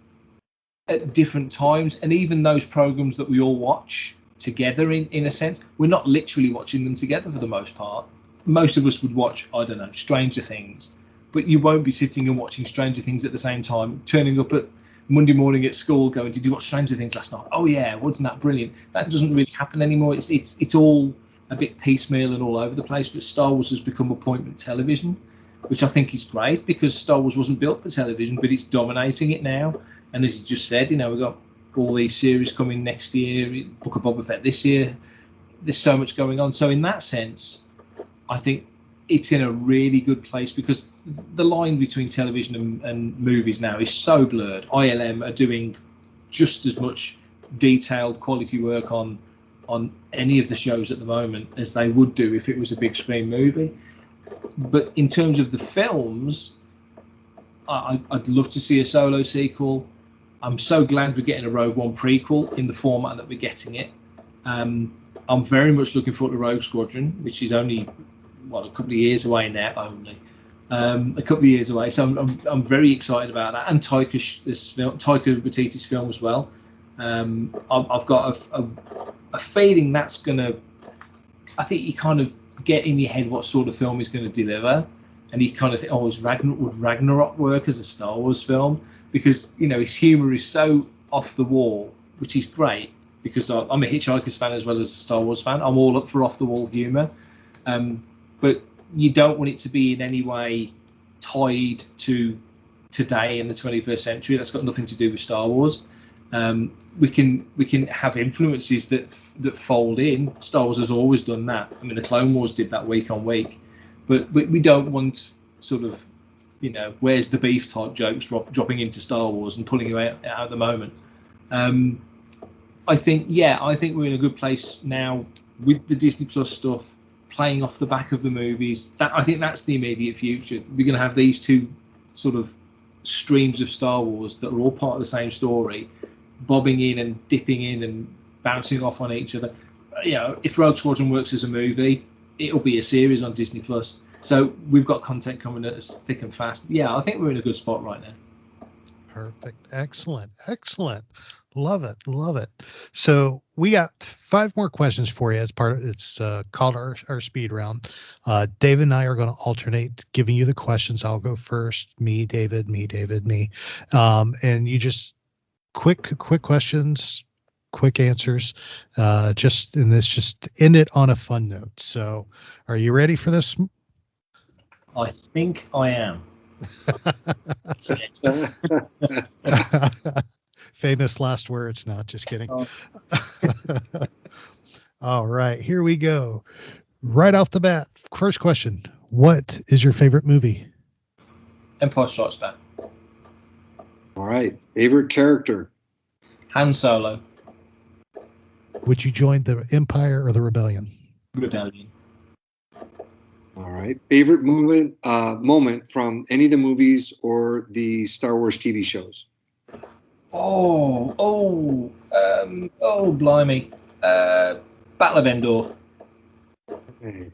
at different times. And even those programs that we all watch together, in a sense, we're not literally watching them together for the most part. Most of us would watch, I don't know, Stranger Things, but you won't be sitting and watching Stranger Things at the same time, turning up at Monday morning at school going, did you watch Stranger Things last night? Oh yeah, wasn't that brilliant? That doesn't really happen anymore. It's all a bit piecemeal and all over the place. But Star Wars has become appointment television, which I think is great, because Star Wars wasn't built for television, but it's dominating it now. And as you just said, we've got all these series coming next year, Book of Boba Fett this year. There's so much going on. So in that sense, I think it's in a really good place, because the line between television and movies now is so blurred. ILM are doing just as much detailed quality work on any of the shows at the moment as they would do if it was a big screen movie. But in terms of the films, I'd love to see a Solo sequel. I'm so glad we're getting a Rogue One prequel in the format that we're getting it. I'm very much looking forward to Rogue Squadron, which is only a couple of years away now. A couple of years away, so I'm very excited about that. And Taika Waititi's film as well. I've got a feeling that's gonna. I think you kind of get in your head what sort of film he's going to deliver, and you kind of think, would Ragnarok work as a Star Wars film? Because his humour is so off the wall, which is great. Because I'm a Hitchhiker's fan as well as a Star Wars fan. I'm all up for off the wall humour. But you don't want it to be in any way tied to today in the 21st century. That's got nothing to do with Star Wars. We can have influences that fold in. Star Wars has always done that. I mean, the Clone Wars did that week on week. But we don't want sort of, where's the beef type jokes dropping into Star Wars and pulling you out at the moment. I think we're in a good place now with the Disney Plus stuff, playing off the back of the movies. I think that's the immediate future. We're going to have these two sort of streams of Star Wars that are all part of the same story, bobbing in and dipping in and bouncing off on each other. If Rogue Squadron works as a movie, it'll be a series on Disney Plus. So we've got content coming at us thick and fast. Yeah, I think we're in a good spot right now. Perfect. Excellent. Love it. So we got 5 more questions for you as part of it's called our speed round. David and I are going to alternate giving you the questions. I'll go first. Me, David, me. And you just quick questions, quick answers. Just end it on a fun note. So are you ready for this? I think I am. Famous last words. Not just kidding. Oh. All right, here we go. Right off the bat, first question. What is your favorite movie? Empire Strikes Back. All right. Favorite character? Han Solo. Would you join the Empire or the Rebellion? Rebellion. All right. Favorite moment from any of the movies or the Star Wars TV shows? Blimey. Battle of Endor. Okay.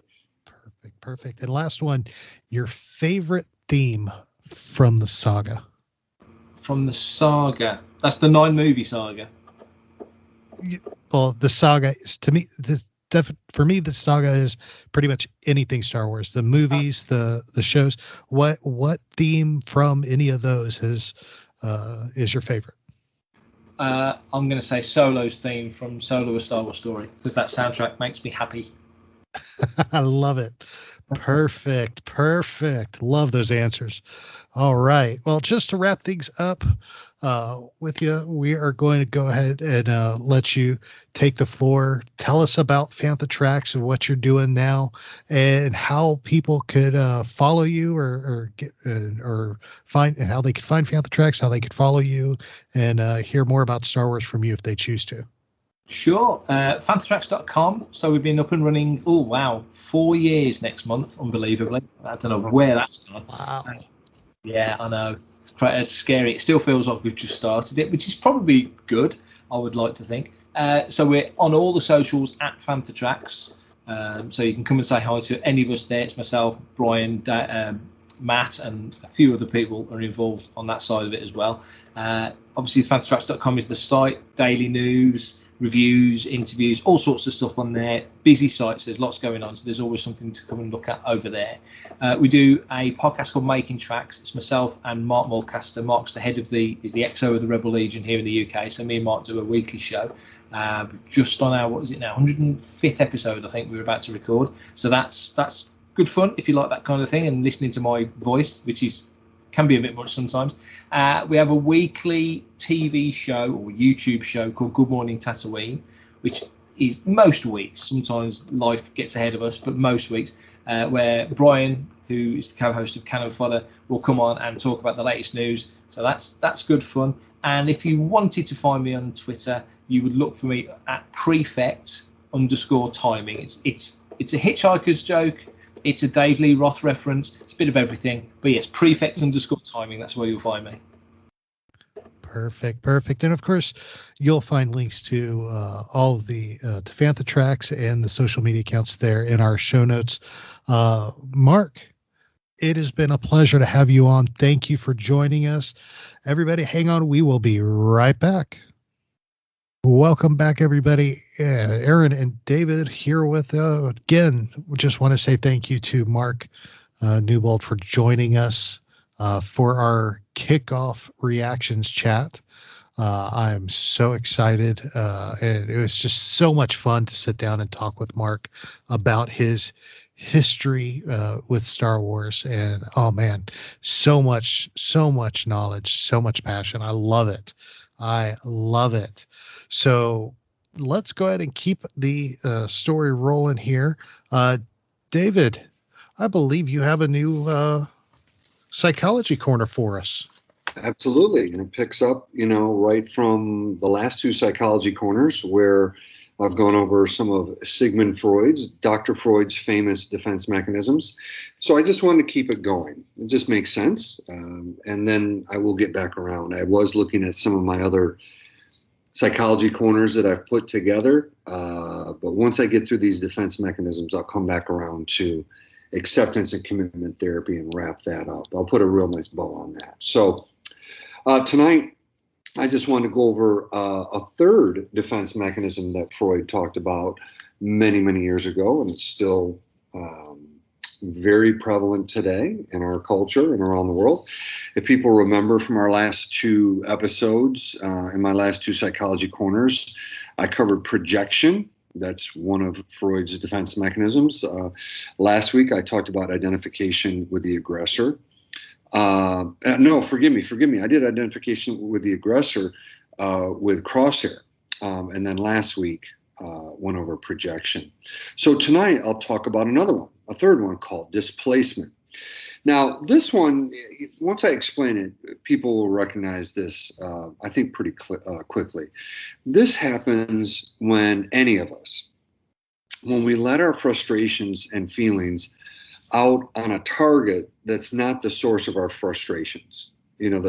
Perfect. And last one, your favorite theme from the saga? From the saga. That's the 9-movie saga. Well, the saga is, to me, for me, the saga is pretty much anything Star Wars. The movies, the shows. What theme from any of those is your favorite? I'm going to say Solo's theme from Solo: A Star Wars Story, because that soundtrack makes me happy. I love it. Perfect. Love those answers. All right. Well, just to wrap things up with you, we are going to go ahead and let you take the floor. Tell us about Fantha Tracks and what you're doing now, and how people could follow you or find, and how they could find Fantha Tracks, how they could follow you, and hear more about Star Wars from you if they choose to. Sure. Fanthatracks.com. So we've been up and running, 4 years next month, unbelievably. I don't know where that's gone. Wow. Yeah, I know. It's scary. It still feels like we've just started it, which is probably good, I would like to think. So we're on all the socials at Fantha Tracks. So you can come and say hi to any of us there. It's myself, Brian, Matt, and a few other people are involved on that side of it as well. Obviously, fanthatracks.com is the site, daily news, reviews, interviews, all sorts of stuff on there. Busy sites, there's lots going on, so there's always something to come and look at over there. We do a podcast called Making Tracks. It's myself and Mark Mulcaster. Mark's the head of the XO of the Rebel Legion here in the UK, so me and Mark do a weekly show. Just on our, 105th episode, I think we're about to record. So that's good fun if you like that kind of thing and listening to my voice, which can be a bit much sometimes. We have a weekly TV show or YouTube show called Good Morning Tatooine, which is most weeks. Sometimes life gets ahead of us, but most weeks, where Brian, who is the co-host of Cannon Fodder, will come on and talk about the latest news. So that's good fun. And if you wanted to find me on Twitter, you would look for me at prefect_timing. It's a hitchhiker's joke. It's a Dave Lee Roth reference. It's a bit of everything. But yes, prefect_timing. That's where you'll find me. Perfect. And of course, you'll find links to all of the to Fantha Tracks and the social media accounts there in our show notes. Mark, it has been a pleasure to have you on. Thank you for joining us. Everybody, hang on. We will be right back. Welcome back, everybody. Aaron and David here with again. We just want to say thank you to Mark Newbold for joining us for our kickoff reactions chat. I'm so excited, and it was just so much fun to sit down and talk with Mark about his history with Star Wars. And oh man, so much knowledge, so much passion. I love it. So let's go ahead and keep the story rolling here. David, I believe you have a new psychology corner for us. Absolutely. And it picks up, right from the last two psychology corners where I've gone over some of Dr. Freud's famous defense mechanisms. So I just wanted to keep it going. It just makes sense. And then I will get back around. I was looking at some of my other psychology corners that I've put together. But once I get through these defense mechanisms, I'll come back around to acceptance and commitment therapy and wrap that up. I'll put a real nice bow on that. So tonight, I just want to go over a third defense mechanism that Freud talked about many, many years ago, and it's still very prevalent today in our culture and around the world. If people remember from our last two episodes, in my last two psychology corners, I covered projection. That's one of Freud's defense mechanisms. Last week, I talked about identification with the aggressor. No, forgive me. I did identification with the aggressor with Crosshair. And then last week, went over projection. So tonight, I'll talk about another one, a third one called displacement. Now, this one, once I explain it, people will recognize this, I think, pretty quickly. This happens when any of us, when we let our frustrations and feelings out on a target that's not the source of our frustrations. You know,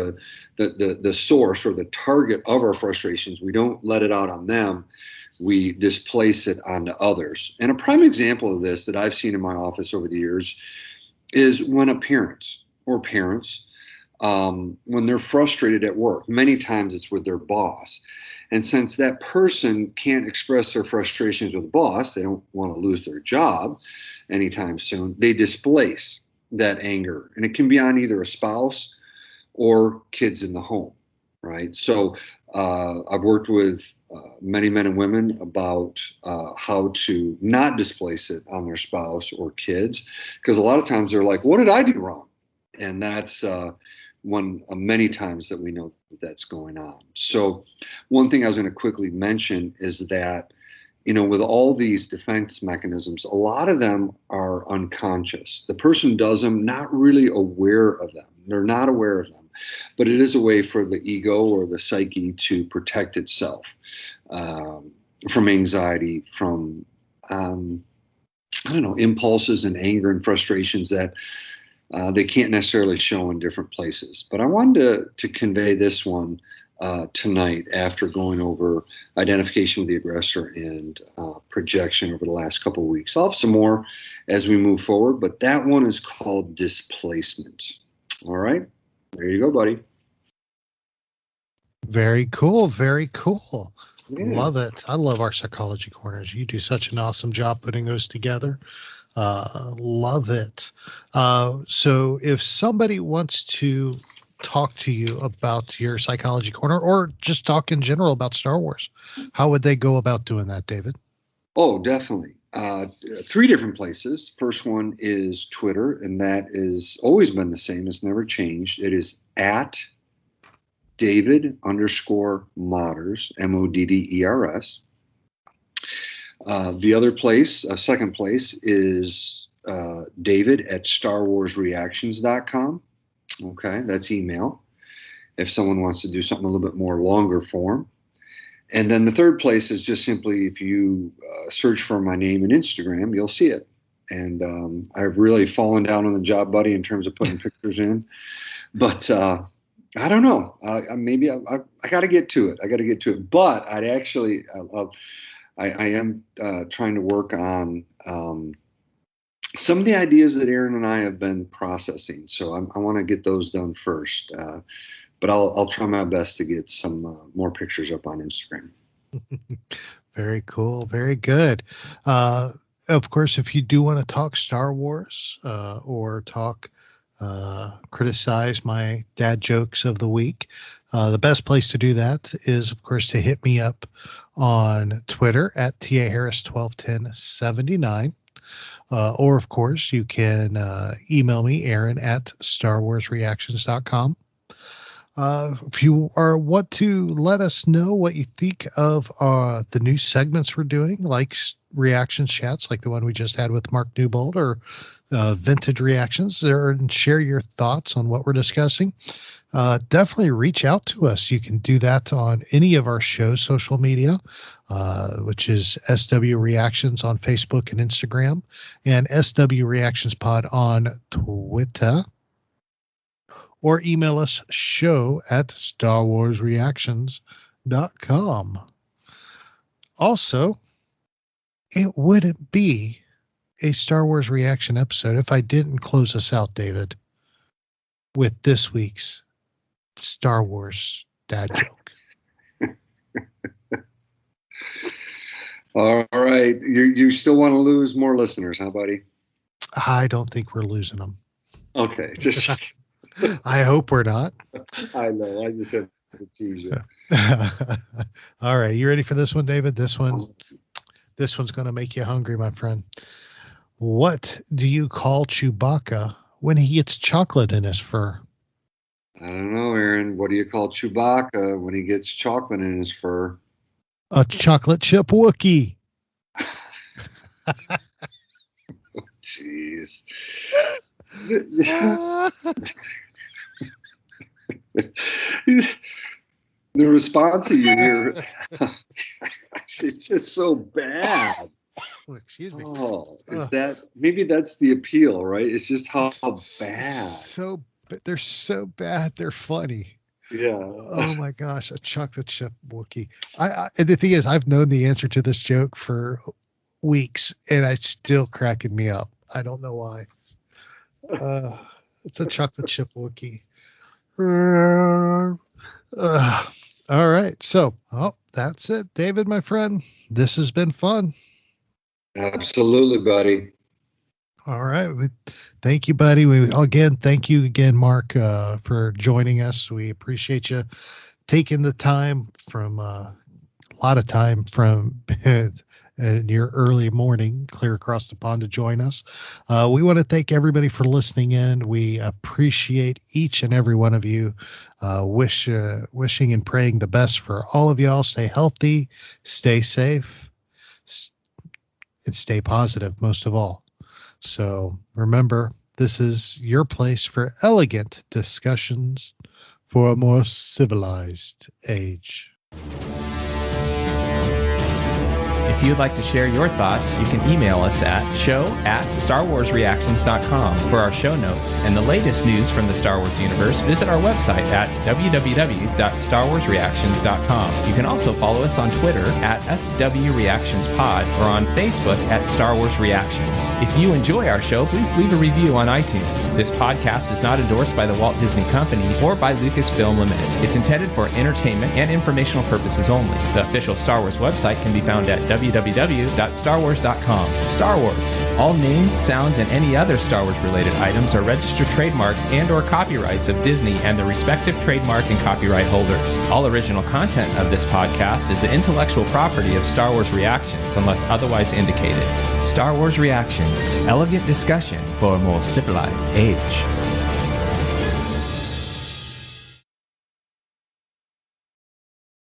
the source or the target of our frustrations, we don't let it out on them. We displace it onto others. And a prime example of this that I've seen in my office over the years is when a parent or parents, when they're frustrated at work, many times it's with their boss. And since that person can't express their frustrations with the boss, they don't want to lose their job anytime soon, they displace that anger. And it can be on either a spouse or kids in the home, right? So I've worked with many men and women about how to not displace it on their spouse or kids, because a lot of times they're like, what did I do wrong? And that's many times that we know that that's going on. So one thing I was going to quickly mention is that, you know, with all these defense mechanisms, a lot of them are unconscious. The person does them not really aware of them. They're not aware of them, but it is a way for the ego or the psyche to protect itself from anxiety, from, impulses and anger and frustrations that they can't necessarily show in different places. But I wanted to convey this one tonight after going over identification with the aggressor and projection over the last couple of weeks. I'll have some more as we move forward, but that one is called displacement. All right, there you go, buddy. Very cool. Very cool. Yeah. Love it. I love our psychology corners. You do such an awesome job putting those together. Love it. So if somebody wants to talk to you about your psychology corner or just talk in general about Star Wars, how would they go about doing that, David? Oh, definitely. 3 different places. First one is Twitter, and that is always been the same. It's never changed. It is at David_Modders, MODDERS. The other place, second place, is David at StarWarsReactions.com. Okay, that's email. If someone wants to do something a little bit more longer form. And then the third place is just simply if you search for my name in Instagram, you'll see it. And I've really fallen down on the job, buddy, in terms of putting pictures in. But I don't know. Maybe I got to get to it. But I am trying to work on some of the ideas that Aaron and I have been processing. So I want to get those done first. But I'll try my best to get some more pictures up on Instagram. Very cool. Very good. Of course, if you do want to talk Star Wars or criticize my dad jokes of the week, the best place to do that is, of course, to hit me up on Twitter at TAHarris121079. Or, of course, you can email me, Aaron, at StarWarsReactions.com. If you want to let us know what you think of the new segments we're doing, like reaction chats, like the one we just had with Mark Newbold, or vintage reactions, and share your thoughts on what we're discussing, definitely reach out to us. You can do that on any of our shows' social media, which is SW Reactions on Facebook and Instagram, and SW Reactions Pod on Twitter. Or email us show@StarWarsReactions.com. Also, it wouldn't be a Star Wars reaction episode if I didn't close us out, David, with this week's Star Wars dad joke. All right. You still want to lose more listeners, huh, buddy? I don't think we're losing them. Okay. Just I hope we're not. I know. I just have to tease you. All right. You ready for this one, David? This one's going to make you hungry, my friend. What do you call Chewbacca when he gets chocolate in his fur? I don't know, Aaron. What do you call Chewbacca when he gets chocolate in his fur? A chocolate chip Wookiee. Jeez. The response that you hear, it's just so bad. Oh, excuse me. Oh, maybe that's the appeal, right? It's just how bad. They're so bad. They're funny. Yeah. Oh my gosh, a chocolate chip Wookiee. And the thing is, I've known the answer to this joke for weeks, and it's still cracking me up. I don't know why. It's a chocolate chip Wookiee. All right. So, that's it, David, my friend. This has been fun. Absolutely, buddy. All right. Thank you, buddy. Thank you again, Mark, for joining us. We appreciate you taking the time from a lot of time from in your early morning clear across the pond to join us. We want to thank everybody for listening in. We appreciate each and every one of you. Wishing and praying the best for all of y'all. Stay healthy, stay safe, and stay positive most of all. So remember, this is your place for elegant discussions for a more civilized age. If you'd like to share your thoughts, you can email us at show@StarWarsReactions.com for our show notes and the latest news from the Star Wars universe. Visit our website at www.StarWarsReactions.com. You can also follow us on Twitter at SWReactionsPod or on Facebook at Star Wars Reactions. If you enjoy our show, please leave a review on iTunes. This podcast is not endorsed by the Walt Disney Company or by Lucasfilm Limited. It's intended for entertainment and informational purposes only. The official Star Wars website can be found at www.starwars.com. Star Wars. All names, sounds, and any other Star Wars related items are registered trademarks and or copyrights of Disney and the respective trademark and copyright holders. All original content of this podcast is the intellectual property of Star Wars Reactions unless otherwise indicated. Star Wars Reactions. Elegant discussion for a more civilized age.